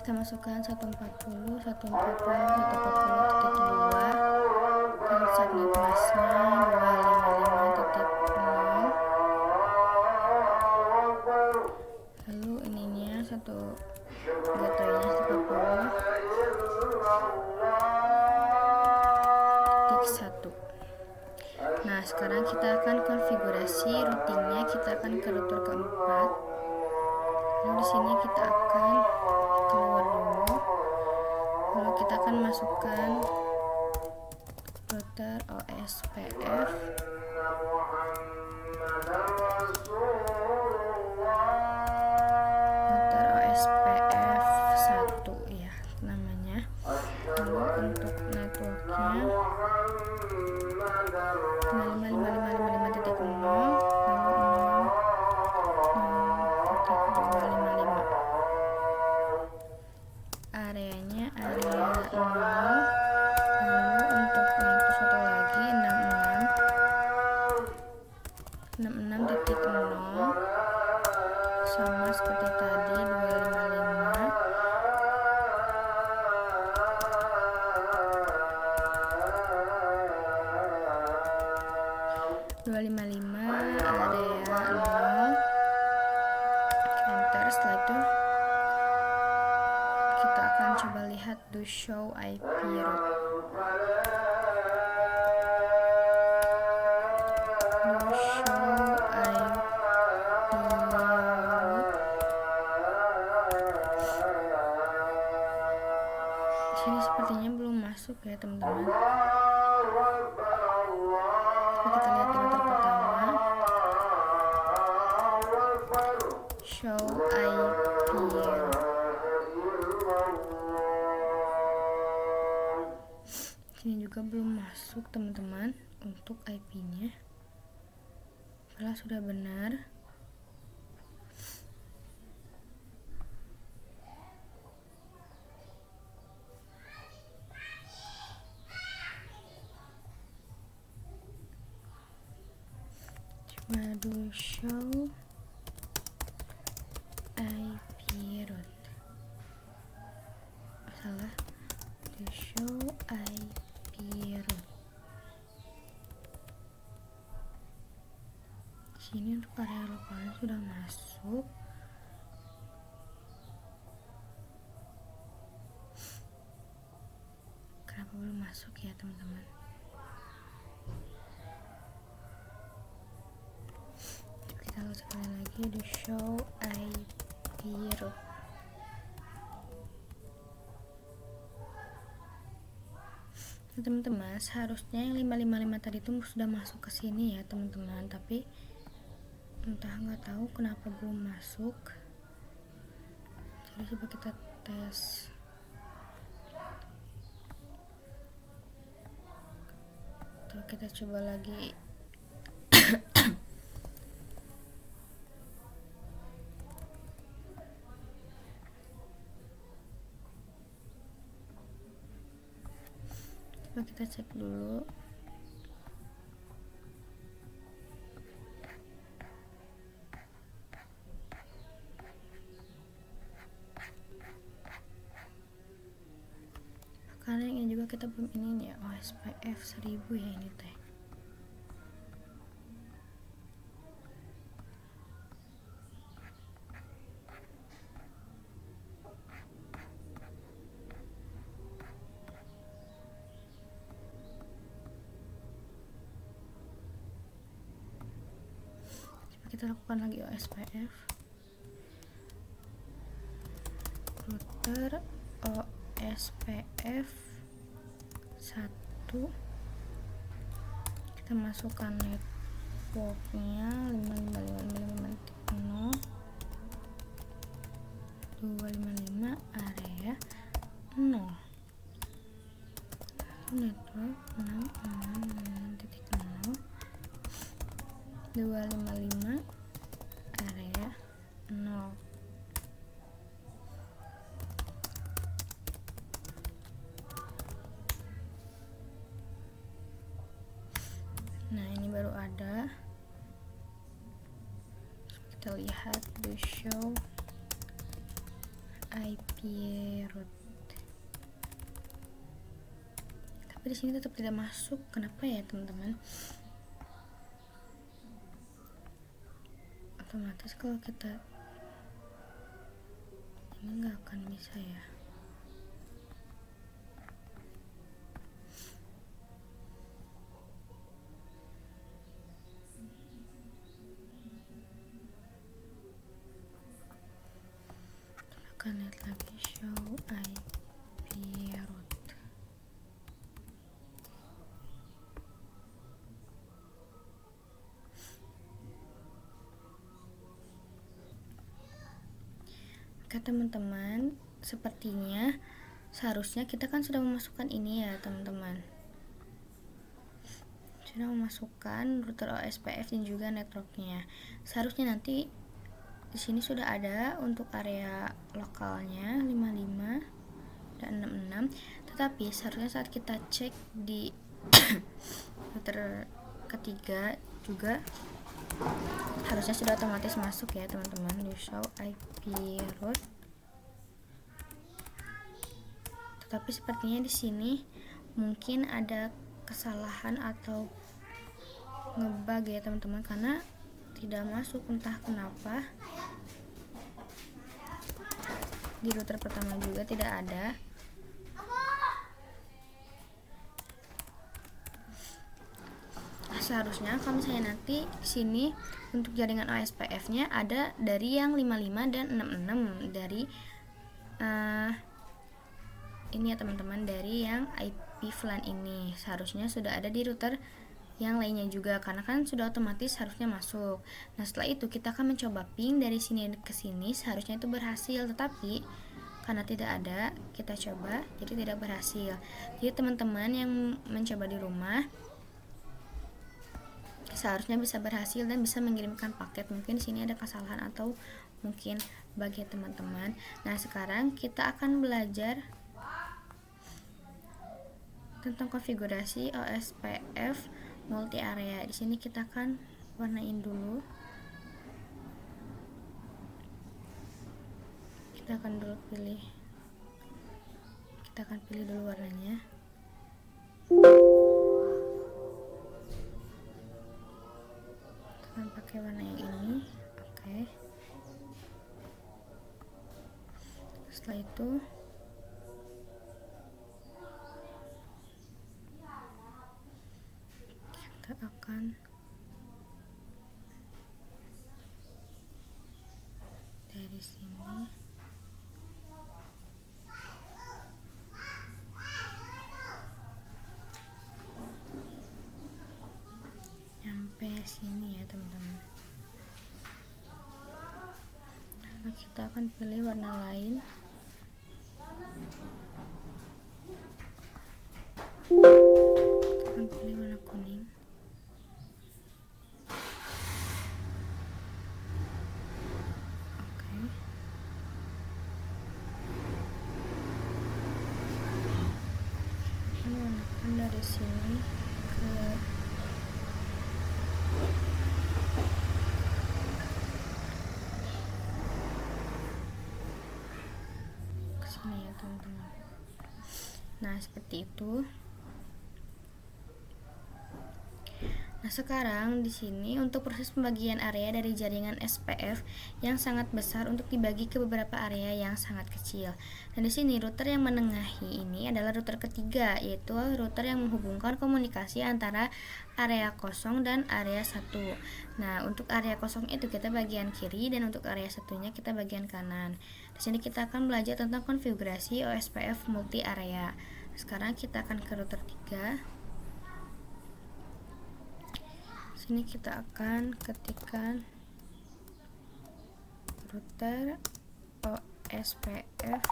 kita masukkan 140, 140, 140.2, coordinate busnya 255.0, lalu ininya satu gateway-nya 140.1. Nah, sekarang kita akan konfigurasi routingnya. Kita akan ke router keempat. Lalu di sini kita akan keluar dulu. Lalu kita akan masukkan router OSPF. Router OSPF 1 ya namanya. Lalu untuk networknya 555555.0, areanya area 0. Lalu untuk network satu lagi 66.0, sama seperti tadi 255 area 0. Enter. Setelah itu kita akan coba lihat do show IP route. Do show IP route. Sini sepertinya belum masuk ya teman-teman. Kita lihat di router pertama, show IP route. Sini juga belum masuk teman-teman untuk IP-nya. Kalau sudah benar, coba do show IP route. Salah, do show IP route. Sini untuk area lokalnya sudah masuk. Kenapa belum masuk ya teman-teman? Kita lihat sekali lagi do show IP route. Nah, teman-teman, seharusnya yang 555 tadi itu sudah masuk ke sini ya teman-teman, tapi entah nggak tahu kenapa belum masuk. Jadi coba kita tes. Terus kita coba lagi. Coba kita cek dulu. Karena ini juga kita belum ini ya, OSPF 1000 ya ini teh. Kita lakukan lagi OSPF router OSPF 1. Kita masukkan networknya 5555.0, 255 area 0, network 66.0, 255 area 0. Nah, ini baru ada. Kita lihat the show IP root. Tapi di sini tetap tidak masuk. Kenapa ya teman-teman? Otomatis kalau kita ini nggak akan bisa ya. Akan lihat lagi show IP root. Oke teman-teman, sepertinya seharusnya kita kan sudah memasukkan ini ya teman-teman, sudah memasukkan router OSPF dan juga networknya. Seharusnya nanti di sini sudah ada untuk area lokalnya 55 dan 66, tetapi seharusnya saat kita cek di router ketiga juga harusnya sudah otomatis masuk ya teman-teman di show IP root. Tetapi sepertinya di sini mungkin ada kesalahan atau ngebug ya teman-teman, karena tidak masuk entah kenapa. Di router pertama juga tidak ada. Seharusnya kalau misalnya nanti di sini untuk jaringan OSPF-nya ada dari yang 55 dan 66 dari ini ya teman-teman, dari yang IP VLAN ini seharusnya sudah ada di router yang lainnya juga, karena kan sudah otomatis harusnya masuk. Nah setelah itu kita akan mencoba ping dari sini ke sini, seharusnya itu berhasil, tetapi karena tidak ada, kita coba jadi tidak berhasil. Jadi teman-teman yang mencoba di rumah seharusnya bisa berhasil dan bisa mengirimkan paket. Mungkin di sini ada kesalahan atau mungkin bagi teman-teman. Nah sekarang kita akan belajar tentang konfigurasi OSPF multi area. Di sini kita akan warnain dulu. Kita akan pilih dulu warnanya. Kita akan pakai warna yang ini. Oke. Setelah itu kita akan dari sini sampai sini ya teman-teman. Nah, kita akan pilih warna lain. Kita akan pilih warna kuning. Oke. Kita warnakan dari sini ke sini ya teman-teman. Nah seperti itu. Nah sekarang di sini untuk proses pembagian area dari jaringan SPF yang sangat besar untuk dibagi ke beberapa area yang sangat kecil. Dan di sini router yang menengahi ini adalah router ketiga, yaitu router yang menghubungkan komunikasi antara area kosong dan area 1. Nah untuk area kosong itu kita bagian kiri dan untuk area satunya kita bagian kanan. Di sini kita akan belajar tentang konfigurasi OSPF multi area. Sekarang kita akan ke router 3. Sini kita akan ketikkan router OSPF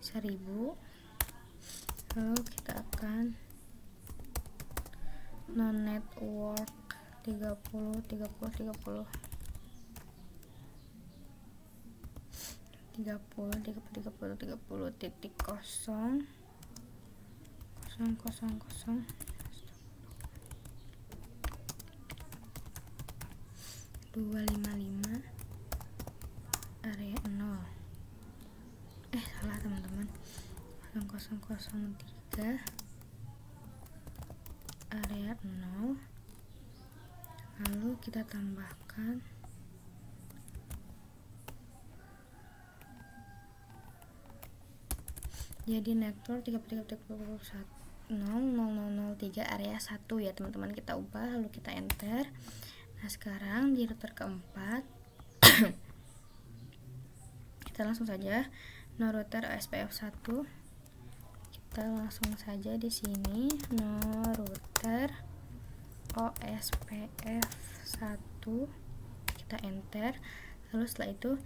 1000, lalu kita akan non network 30 titik 0 255 area 0. 0,003 area 0, lalu kita tambahkan jadi network 33.0.003 area 1 ya teman-teman. Kita ubah lalu kita enter. Nah sekarang di router keempat kita langsung saja no router OSPF 1, kita langsung saja di sini no router OSPF 1, kita enter. Lalu setelah itu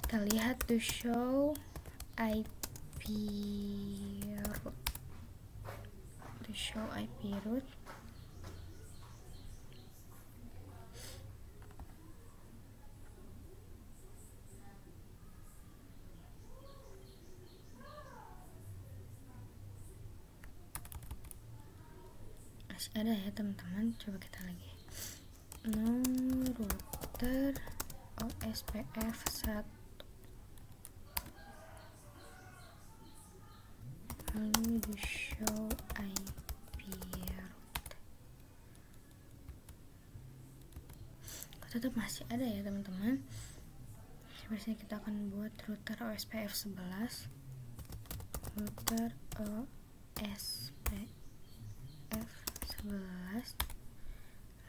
kita lihat to show IP route, to show IP route. Masih ada ya teman-teman, coba kita lagi no router OSPF 1, lalu di show IP route. Tetap masih ada ya teman-teman. Biasanya kita akan buat router OSPF 11, router OSPF 11,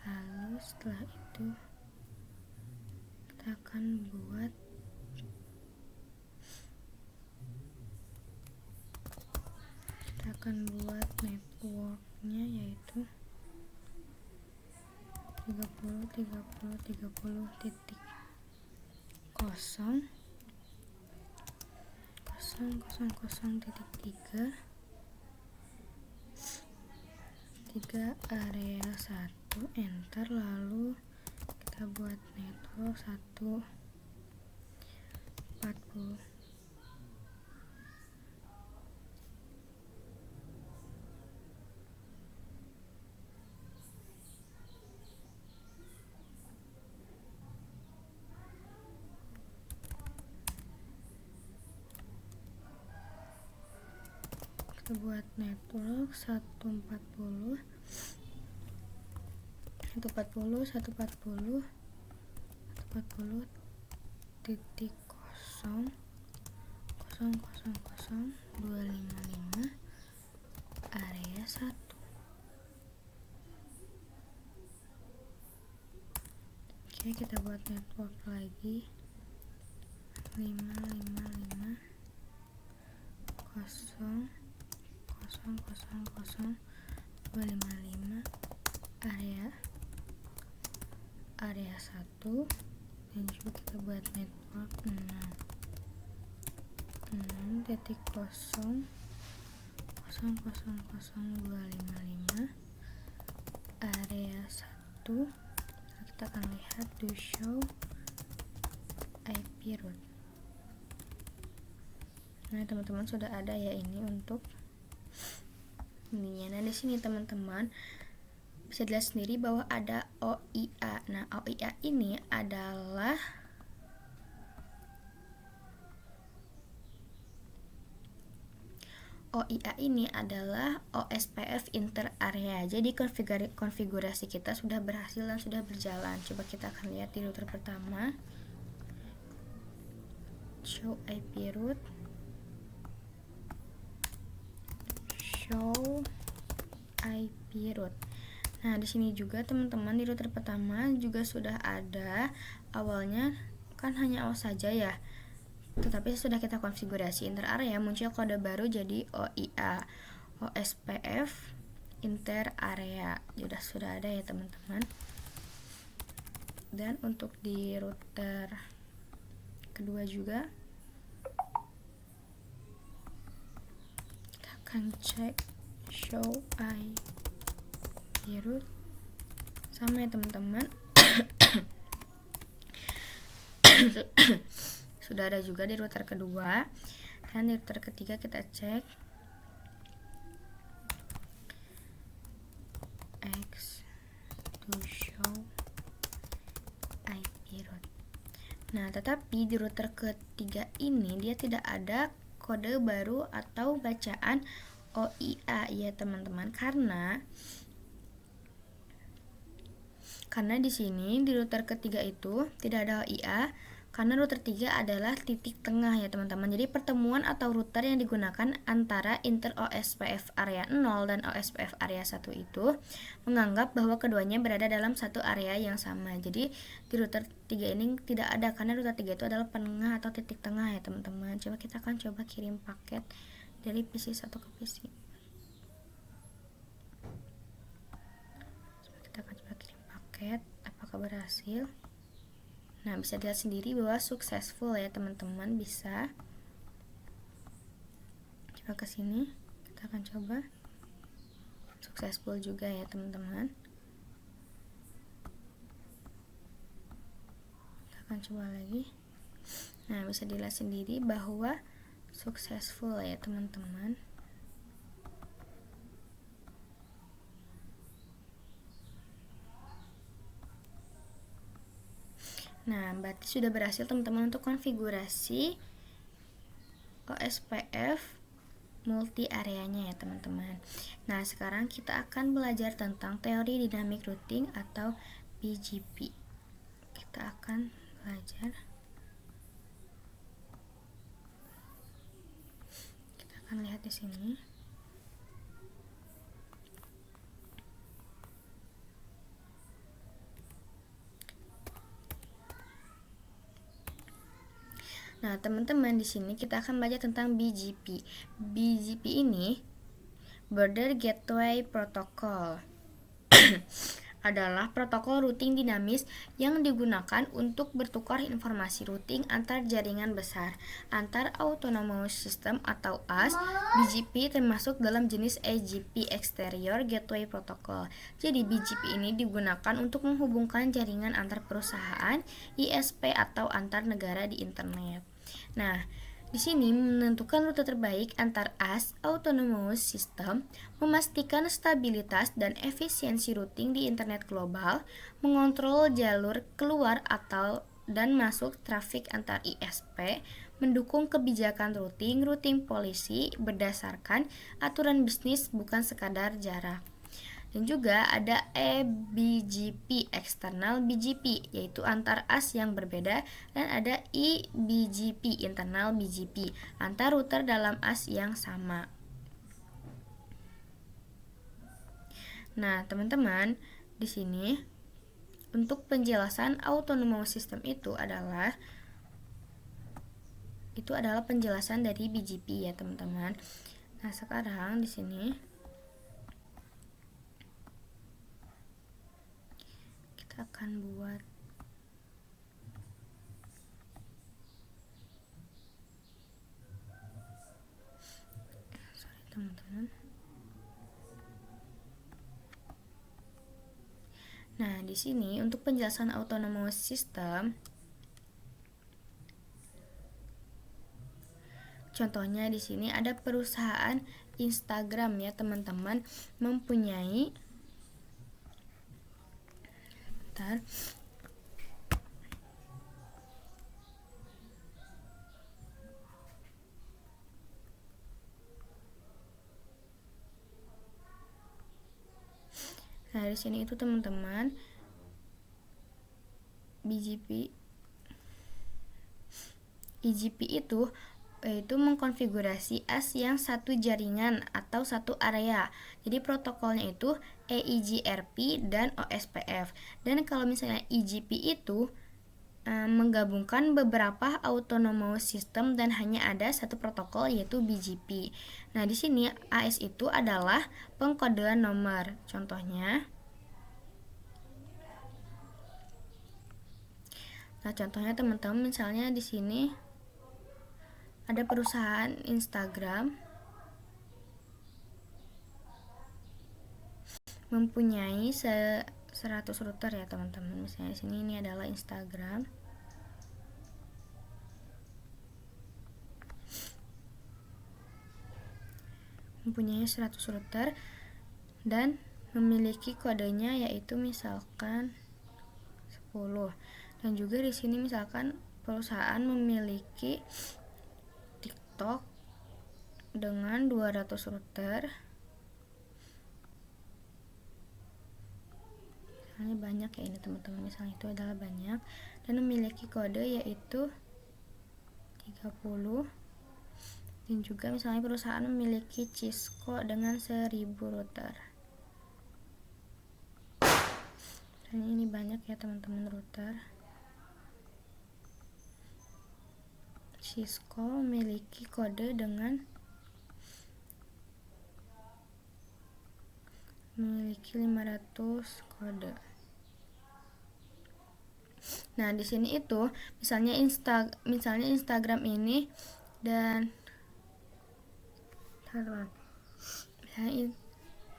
lalu setelah itu kita akan buat networknya yaitu 30.0.0.0.3 area 1, enter. Lalu kita buat network 140. Kita buat network 140 titik 0,000,255 area 1. Oke, kita buat network lagi 555,0,0,255 area 1, dan juga kita buat network 6.0,0,0,255 area 1. Kita akan lihat to show IP route. Nah teman-teman, sudah ada ya ini untuk ininya. Nah di sini teman-teman bisa dilihat sendiri bahwa ada OIA. Nah OIA ini adalah OSPF inter area. Jadi konfigurasi kita sudah berhasil dan sudah berjalan. Coba kita akan lihat di router pertama, show IP route, show IP route. Nah di sini juga teman-teman di router pertama juga sudah ada. Awalnya kan hanya O saja ya, tetapi sudah kita konfigurasi inter area, muncul kode baru jadi OIA, OSPF inter area. Sudah ada ya teman-teman. Dan untuk di router kedua juga kita akan cek show IP route, sama ya teman-teman. Sudah ada juga di router kedua, dan di router ketiga kita cek X to show IP route. Nah tetapi di router ketiga ini dia tidak ada kode baru atau bacaan OIA ya teman-teman, karena di sini di router ketiga itu tidak ada OIA karena router 3 adalah titik tengah ya teman-teman. Jadi pertemuan atau router yang digunakan antara inter OSPF area 0 dan OSPF area 1 itu menganggap bahwa keduanya berada dalam satu area yang sama. Jadi di router 3 ini tidak ada karena router 3 itu adalah penengah atau titik tengah ya teman-teman. Coba kita akan coba kirim paket dari PC 1 ke PC. Kita akan coba kirim paket, apakah berhasil? Nah, bisa dilihat sendiri bahwa successful ya teman-teman. Bisa coba ke sini, kita akan coba successful juga ya teman-teman. Kita akan coba lagi. Nah, bisa dilihat sendiri bahwa successful ya teman-teman. Nah, berarti sudah berhasil teman-teman untuk konfigurasi OSPF multi areanya ya teman-teman. Nah, sekarang kita akan belajar tentang teori dynamic routing atau BGP. Kita akan belajar. Kita akan lihat di sini. Nah, teman-teman, di sini kita akan belajar tentang BGP. BGP ini Border Gateway Protocol adalah protokol routing dinamis yang digunakan untuk bertukar informasi routing antar jaringan besar, antar autonomous system atau AS. BGP termasuk dalam jenis AGP Exterior Gateway Protocol. Jadi BGP ini digunakan untuk menghubungkan jaringan antar perusahaan, ISP atau antar negara di internet. Nah, di sini menentukan rute terbaik antar AS autonomous system, memastikan stabilitas dan efisiensi routing di internet global, mengontrol jalur keluar atau dan masuk trafik antar ISP, mendukung kebijakan routing policy berdasarkan aturan bisnis bukan sekadar jarak. Dan juga ada eBGP external BGP, yaitu antar AS yang berbeda, dan ada eBGP internal BGP, antar router dalam AS yang sama. Nah, teman-teman, di sini untuk penjelasan autonomous system itu adalah penjelasan dari BGP ya, teman-teman. Nah, sekarang di sini akan buat teman-teman. Nah, di sini untuk penjelasan autonomous system, contohnya di sini ada perusahaan Instagram ya teman-teman, mempunyai Nah, di sini itu teman-teman, EGP itu yaitu mengkonfigurasi AS yang satu jaringan atau satu area. Jadi protokolnya itu EIGRP dan OSPF. Dan kalau misalnya EGP itu menggabungkan beberapa autonomous system dan hanya ada satu protokol yaitu BGP. Nah, di sini AS itu adalah pengkodean nomor. Contohnya teman-teman, misalnya di sini ada perusahaan Instagram mempunyai 100 router ya teman-teman. Misalnya di sini ini adalah Instagram. Mempunyai 100 router dan memiliki kodenya yaitu misalkan 10. Dan juga di sini misalkan perusahaan memiliki TikTok dengan 200 router. Misalnya banyak ya ini teman-teman, misalnya itu adalah banyak dan memiliki kode yaitu 30. Dan juga misalnya perusahaan memiliki Cisco dengan 1000 router. Dan ini banyak ya teman-teman router. Cisco memiliki kode dengan memiliki 500 kode. Nah, di sini itu misalnya Instagram ini dan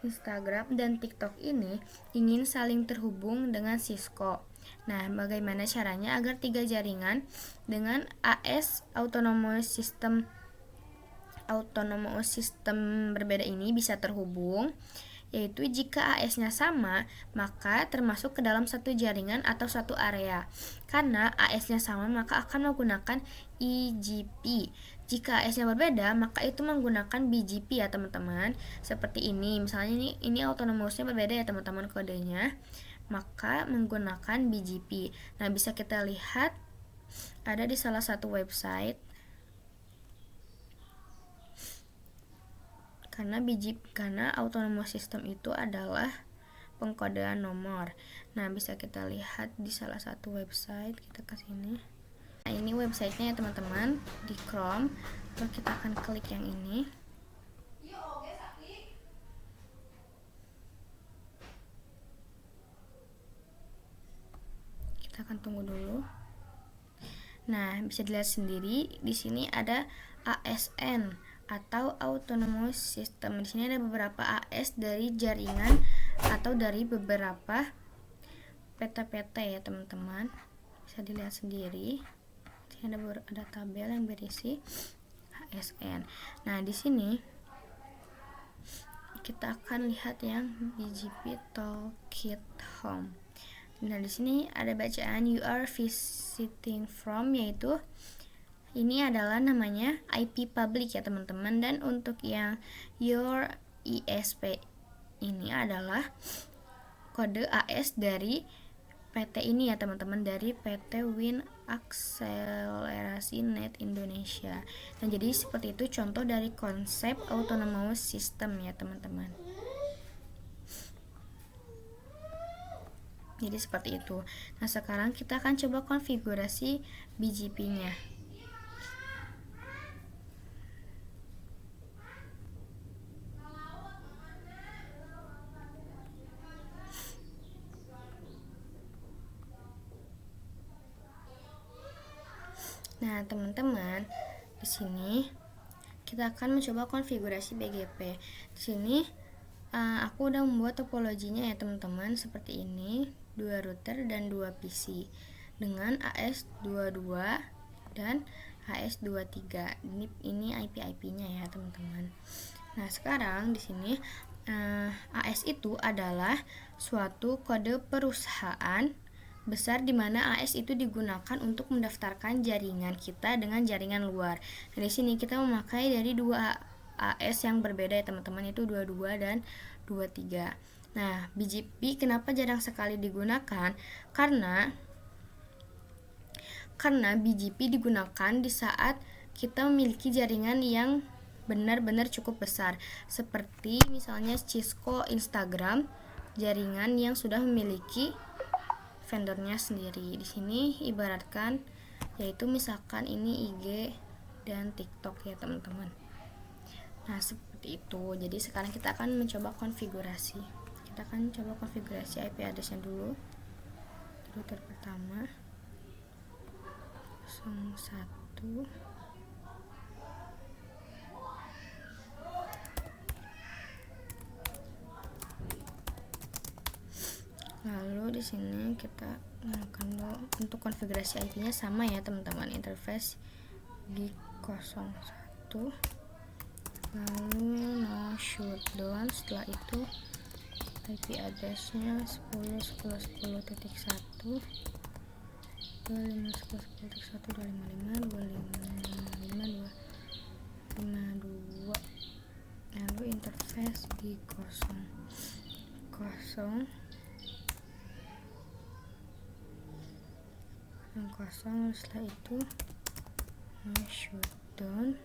Instagram dan TikTok ini ingin saling terhubung dengan Cisco. Nah, bagaimana caranya agar 3 jaringan dengan AS Autonomous System berbeda ini bisa terhubung? Yaitu jika AS-nya sama, maka termasuk ke dalam satu jaringan atau satu area. Karena AS-nya sama, maka akan menggunakan EGP. Jika AS-nya berbeda, maka itu menggunakan BGP ya teman-teman. Seperti ini, misalnya ini autonomousnya berbeda ya teman-teman kodenya, maka menggunakan BGP. Nah, bisa kita lihat ada di salah satu website. Karena autonomous system itu adalah pengkodean nomor. Nah, bisa kita lihat di salah satu website. Kita ke sini. Nah, ini websitenya ya teman-teman, di Chrome. Lalu kita akan klik yang ini. Kita akan tunggu dulu. Nah, bisa dilihat sendiri di sini ada ASN atau Autonomous System. Di sini ada beberapa AS dari jaringan atau dari beberapa PT-PT ya teman-teman. Bisa dilihat sendiri. Di sini ada tabel yang berisi ASN. Nah, di sini kita akan lihat yang BGP Toolkit Home. Nah, di sini ada bacaan you are visiting from, yaitu ini adalah namanya IP public ya teman-teman, dan untuk yang your ISP ini adalah kode AS dari PT ini ya teman-teman, dari PT Win Akselerasi Net Indonesia. Nah, jadi seperti itu contoh dari konsep autonomous system ya teman-teman. Jadi seperti itu. Nah, sekarang kita akan coba konfigurasi BGP-nya. Nah, teman-teman, di sini kita akan mencoba konfigurasi BGP. Di sini aku udah membuat topologinya ya teman-teman, seperti ini, 2 router dan 2 PC dengan AS22 dan AS23. Ini IP-IP-nya ya teman-teman. Nah, sekarang di sini AS itu adalah suatu kode perusahaan besar di mana AS itu digunakan untuk mendaftarkan jaringan kita dengan jaringan luar. Nah, di sini kita memakai dari 2 AS yang berbeda ya teman-teman, itu 22 dan 23. Nah, BGP kenapa jarang sekali digunakan? Karena BGP digunakan di saat kita memiliki jaringan yang benar-benar cukup besar, seperti misalnya Cisco Instagram, jaringan yang sudah memiliki vendornya sendiri. Di sini ibaratkan yaitu misalkan ini IG dan TikTok ya teman-teman. Nah, seperti itu. Jadi sekarang kita akan mencoba konfigurasi. Kita akan coba konfigurasi IP address-nya dulu. Router pertama 01. Lalu di sini kita akan untuk konfigurasi IP-nya sama ya teman-teman, interface di 01. Lalu no shutdown. Setelah itu IP address-nya 10.10.10.1 25.10.10.1 255 255 252 lalu interface di kosong setelah itu no shutdown.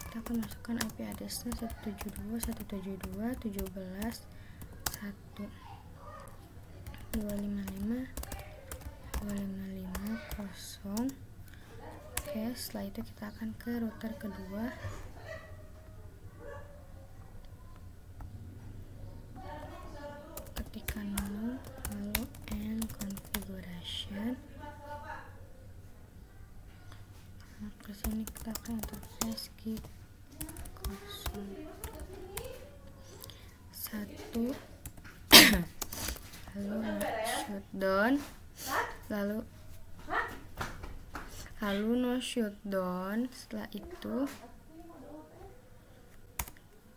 Kita akan masukkan IP addressnya 172.168.1.255.255.0. Oke, setelah itu kita akan ke router kedua. Ketikkan lalu and configuration. Nah, ke sini kita akan interface gig 01 lalu shutdown, lalu no shutdown. Setelah itu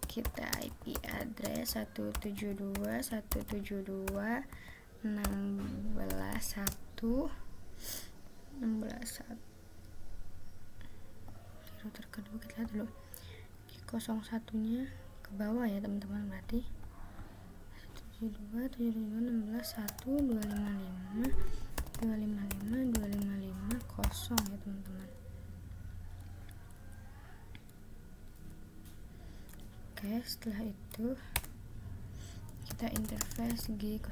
kita IP address 172.168.16.1 router kedua. Kita lihat dulu di 01 nya ke bawah ya teman-teman, berarti 172.168.255.255.255 ya teman-teman. Oke, setelah itu kita interface G0000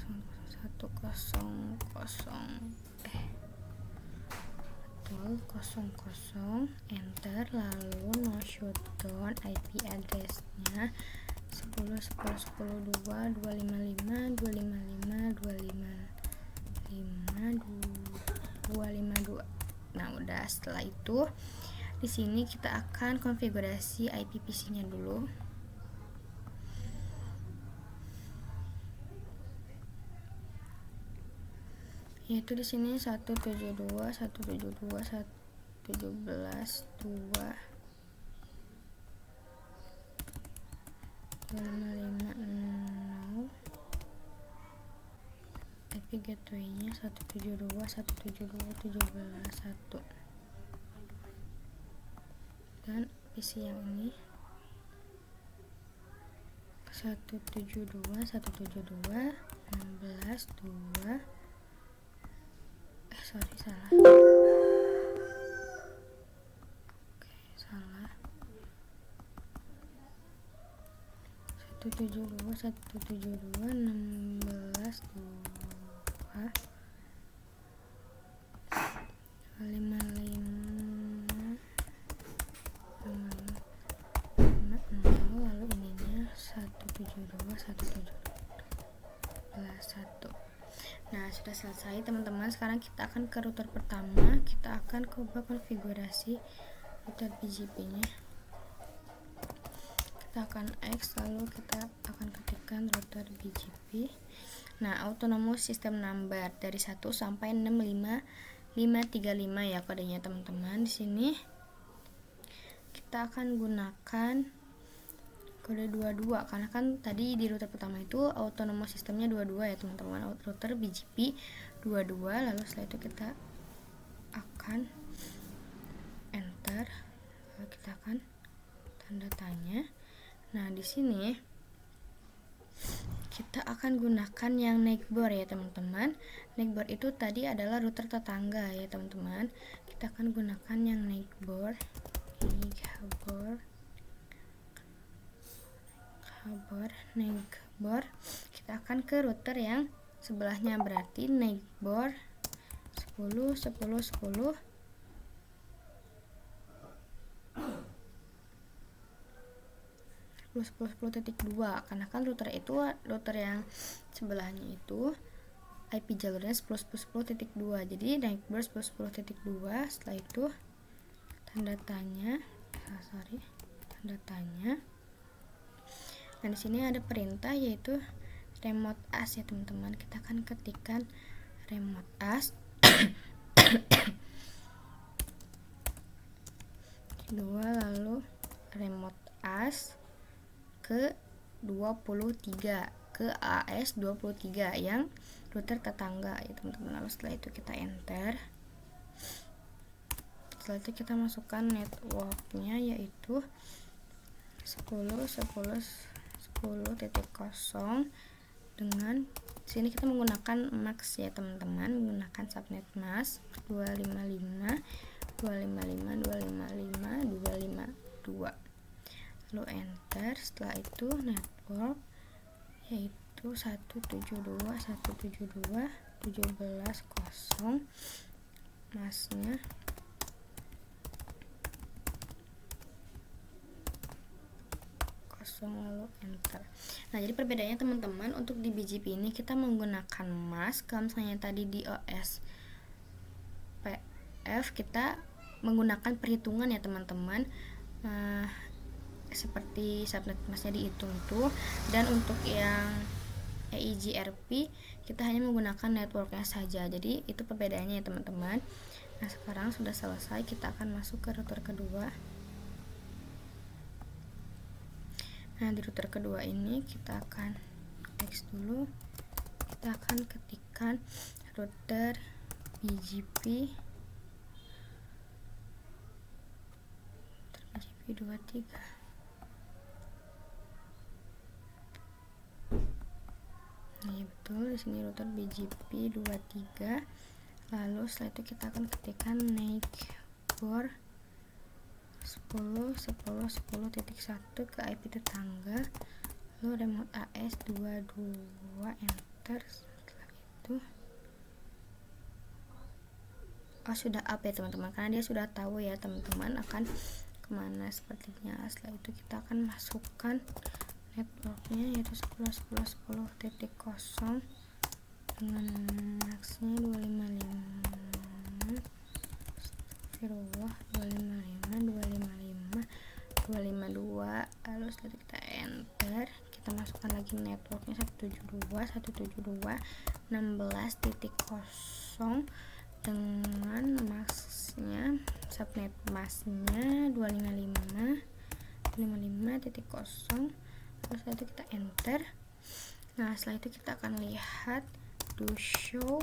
enter, lalu no shutdown. IP addressnya 10.10.2.255.255.255.252. Nah, udah. Setelah itu di sini kita akan konfigurasi IP PC-nya dulu. Yaitu di sini 172.168.255.0. IP gateway-nya 172.172.17.1. Dan PC yang ini 172.172.16.2. Salah. Oke, salah. 172.172.16.255.55.0. lalu ininya 172.172.1. Nah, sudah selesai teman-teman. Sekarang kita akan ke router pertama. Kita akan coba konfigurasi router BGP-nya. Kita akan X, lalu kita akan ketikkan router BGP. Nah, autonomous system number dari 1 sampai 65535 ya kodenya teman-teman. Di sini kita akan gunakan kode 22 karena kan tadi di router pertama itu autonomous sistemnya 22 ya teman-teman, router BGP 22. lalu setelah itu kita akan enter, lalu kita akan tanda tanya. Nah, di sini kita akan gunakan yang neighbor ya teman-teman. Neighbor itu tadi adalah router tetangga ya teman-teman. Kita akan gunakan yang neighbor. Neighbor. Kita akan ke router yang sebelahnya, berarti neighbor 10.10.10 10.10.2 karena kan router yang sebelahnya itu IP jalurnya 10.10.2, jadi neighbor 10.10.2. setelah itu tanda tanya. Nah, di sini ada perintah yaitu remote as ya teman-teman. Kita akan ketikkan remote as 2 lalu remote as ke 23 ke AS 23 yang router tetangga ya teman-teman. Lalu setelah itu kita enter. Setelah itu kita masukkan networknya yaitu 10.10.10.0 dengan sini kita menggunakan max ya teman-teman, menggunakan subnet mask 255.255.255.252, lalu enter. Setelah itu network yaitu 172.172.17.0 masknya kosong, lalu enter. Nah, jadi perbedaannya teman-teman, untuk di BGP ini kita menggunakan mask. Kalau misalnya tadi di OS PF kita menggunakan perhitungan ya teman-teman, seperti subnet masknya dihitung tuh. Dan untuk yang EIGRP kita hanya menggunakan networknya saja. Jadi itu perbedaannya ya teman-teman. Nah, sekarang sudah selesai, kita akan masuk ke router kedua. Nah, di router kedua ini kita akan teks dulu, kita akan ketikkan router BGP 23. Nah, ya betul, di sini router BGP 23. Lalu setelah itu kita akan ketikkan neighbor 10.10.10.1 ke IP tetangga, lalu remote AS 22, enter. Setelah itu sudah up ya teman-teman, karena dia sudah tahu ya teman-teman akan kemana sepertinya. Setelah itu kita akan masukkan networknya yaitu 10.10.10.0 dengan maxnya 255, astagfirullah, 255, 252. Lalu setelah itu kita enter, kita masukkan lagi networknya 172.172.16.0 dengan masknya, subnet masknya 255.255.0. Terus setelah itu kita enter. Nah, setelah itu kita akan lihat do show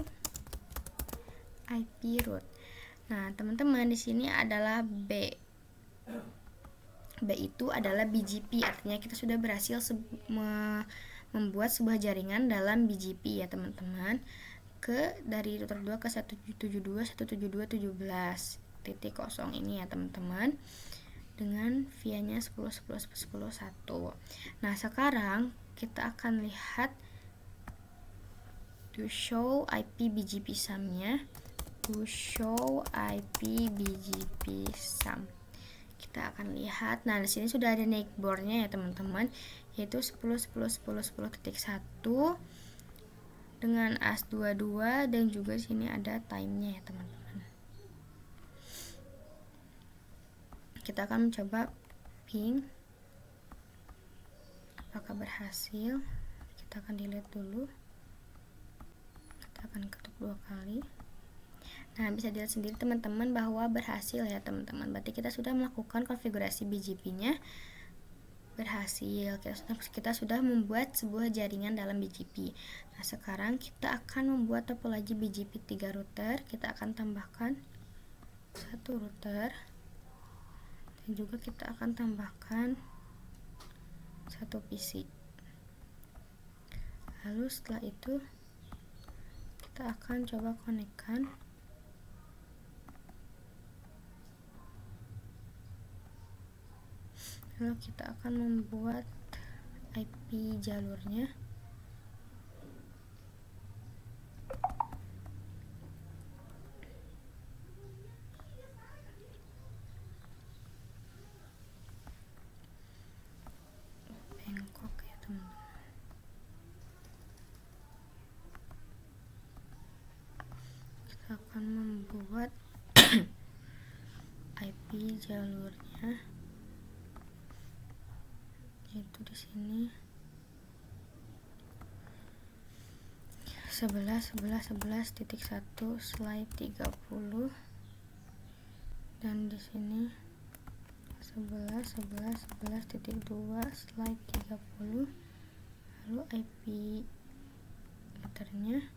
IP route. Nah, teman-teman, di sini adalah B itu adalah BGP, artinya kita sudah berhasil membuat sebuah jaringan dalam BGP ya teman-teman, dari router 2 ke 172.172.17.0 ini ya teman-teman, dengan via-nya 10.10.10.10.1. Nah, sekarang kita akan lihat to show IP BGP sum-nya. To show IP BGP sum, kita akan lihat. Nah, di sini sudah ada neighbor-nya ya teman-teman, yaitu 10.10.10.10.1 dengan AS22, dan juga sini ada time-nya ya teman-teman. Kita akan mencoba ping apakah berhasil. Kita akan delete dulu, kita akan ketuk 2 kali. Nah, bisa dilihat sendiri teman-teman bahwa berhasil ya teman-teman. Berarti kita sudah melakukan konfigurasi BGP-nya berhasil. Kita sudah membuat sebuah jaringan dalam BGP. Nah, sekarang kita akan membuat topologi BGP 3 router. Kita akan tambahkan 1 router, dan juga kita akan tambahkan 1 PC. Lalu setelah itu kita akan coba konekkan. Lalu kita akan membuat IP jalurnya. Bangkok ya teman-teman. Kita akan membuat IP jalurnya, yaitu di sini 11.11.11.1/30, dan di sini 11.11.11.2/30. Lalu IP letternya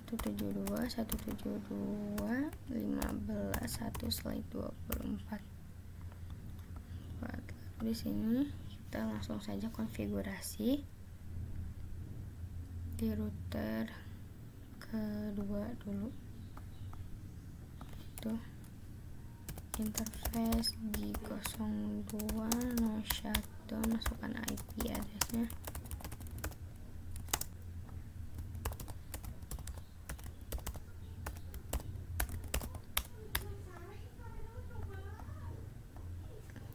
172.172.15/24. Di sini kita langsung saja konfigurasi di router kedua dulu. Tuh, interface G02 no shutdown, masukkan IP addressnya.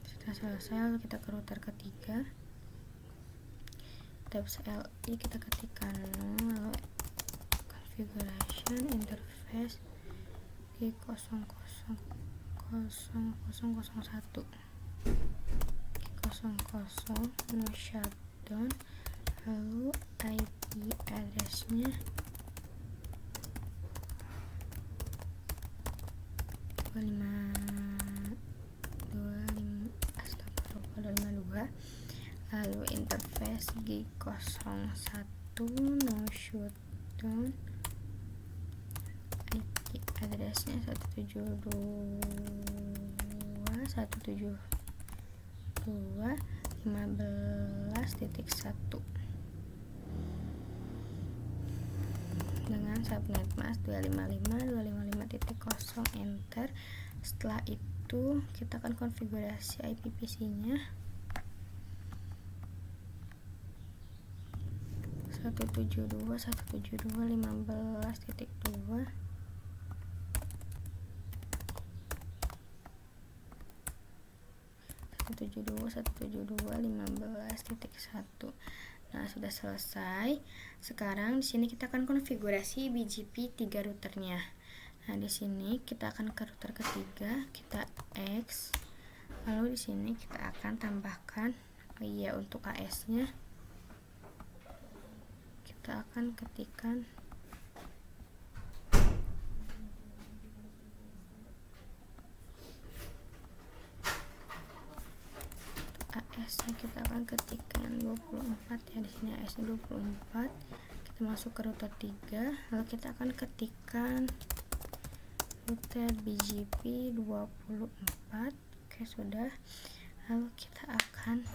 Sudah selesai, lalu kita ke router ketiga, tabs LI kita ketikkan, lalu configuration interface G000001 G00 no shutdown, lalu IP addressnya 252, lalu interface G01 no shutdown, IP addressnya 172.15.1 dengan subnet mask 255.255.0, enter. Setelah itu kita akan konfigurasi IPVC nya 172.172.15.2, Nah, sudah selesai. Sekarang di sini kita akan konfigurasi BGP 3 routernya. Nah, di sini kita akan ke router ketiga, kita X. Lalu di sini kita akan tambahkan untuk AS-nya. Kita akan ketikkan AS-nya, kita akan ketikkan 24 ya. Di sini AS-nya 24. Kita masuk ke router 3, lalu kita akan ketikkan router BGP 24. Oke, sudah. Lalu kita akan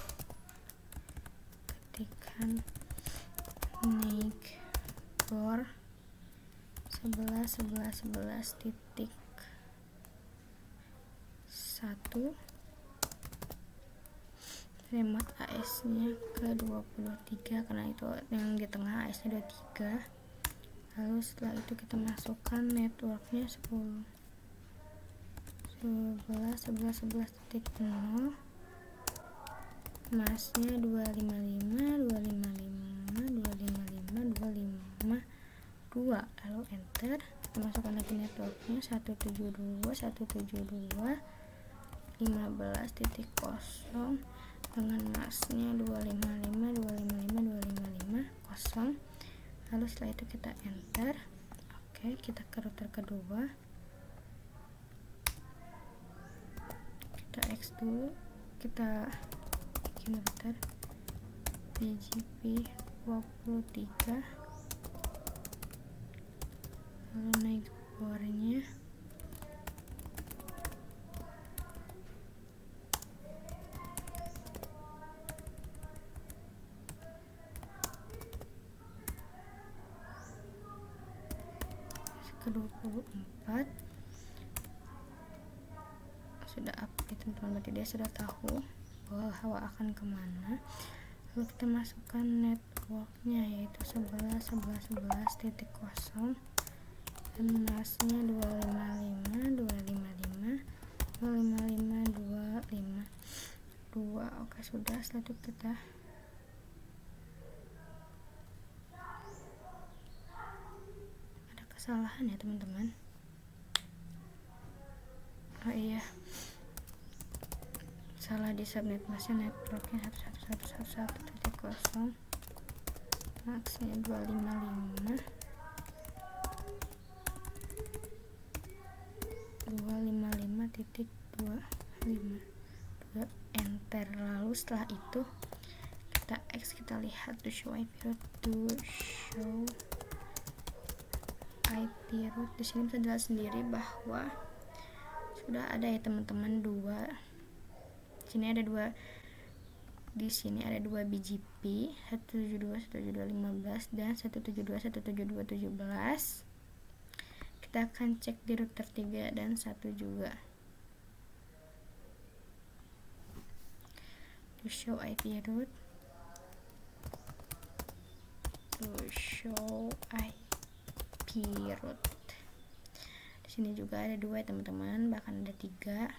ketikkan NIC/BOR 11.11.11.1, remote AS nya ke 23 karena itu yang di tengah AS nya 23. Lalu setelah itu kita masukkan networknya 11.11.11.0, masnya 255, lalu enter. Kita masukkan lagi networknya 172.172.15.0 dengan masnya 255, lalu setelah itu kita enter. Oke, kita ke router kedua, kita X dulu, kita bikin router BGP 23, lalu naik bornya 24. Sudah update teman-teman, berarti dia sudah tahu bahwa hawa akan kemana. Lalu kita masukkan networknya yaitu 11.11.11.0 dan masnya 255, Oke, sudah. Setelah itu kita kesalahan ya teman-teman. Oh iya, salah di subnet masknya, networknya 111.1.0, maksnya 255.255.2, enter. Lalu setelah itu kita X, kita lihat to show IP route, di sini bisa dilihat sendiri bahwa sudah ada ya teman-teman 2 Di sini ada dua BGP, 172, 172.15 dan 172, 172.17. Kita akan cek di router 3 dan 1 juga. To show IP route, Di sini juga ada 2 teman-teman, bahkan ada 3.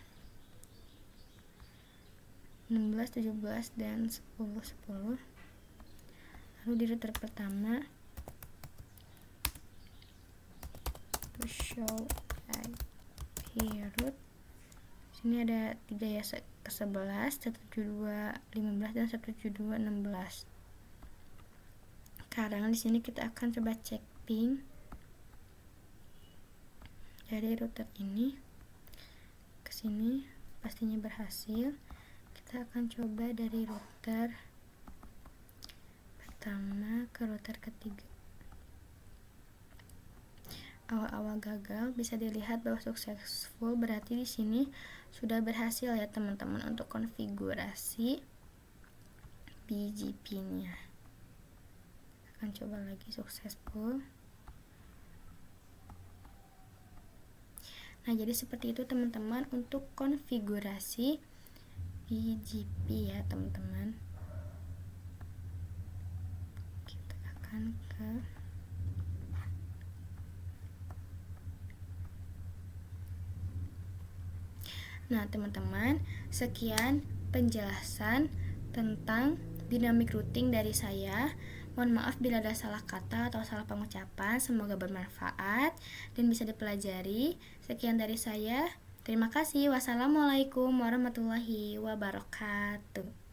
16, 17 dan 10. Lalu di router pertama, to show IP route. Sini ada 3 ya, ke 11, 172.15 dan 172.16. Sekarang di sini kita akan coba cek ping dari router ini ke sini, pastinya berhasil. Kita akan coba dari router pertama ke router ketiga. Awal-awal gagal, bisa dilihat bahwa successful, berarti di sini sudah berhasil ya teman-teman untuk konfigurasi BGP-nya. Akan coba lagi successful. Nah, jadi seperti itu teman-teman untuk konfigurasi BGP ya teman-teman. Kita akan ke Nah teman-teman, sekian penjelasan tentang dynamic routing dari saya. Mohon maaf bila ada salah kata atau salah pengucapan. Semoga bermanfaat dan bisa dipelajari. Sekian dari saya. Terima kasih. Wassalamualaikum warahmatullahi wabarakatuh.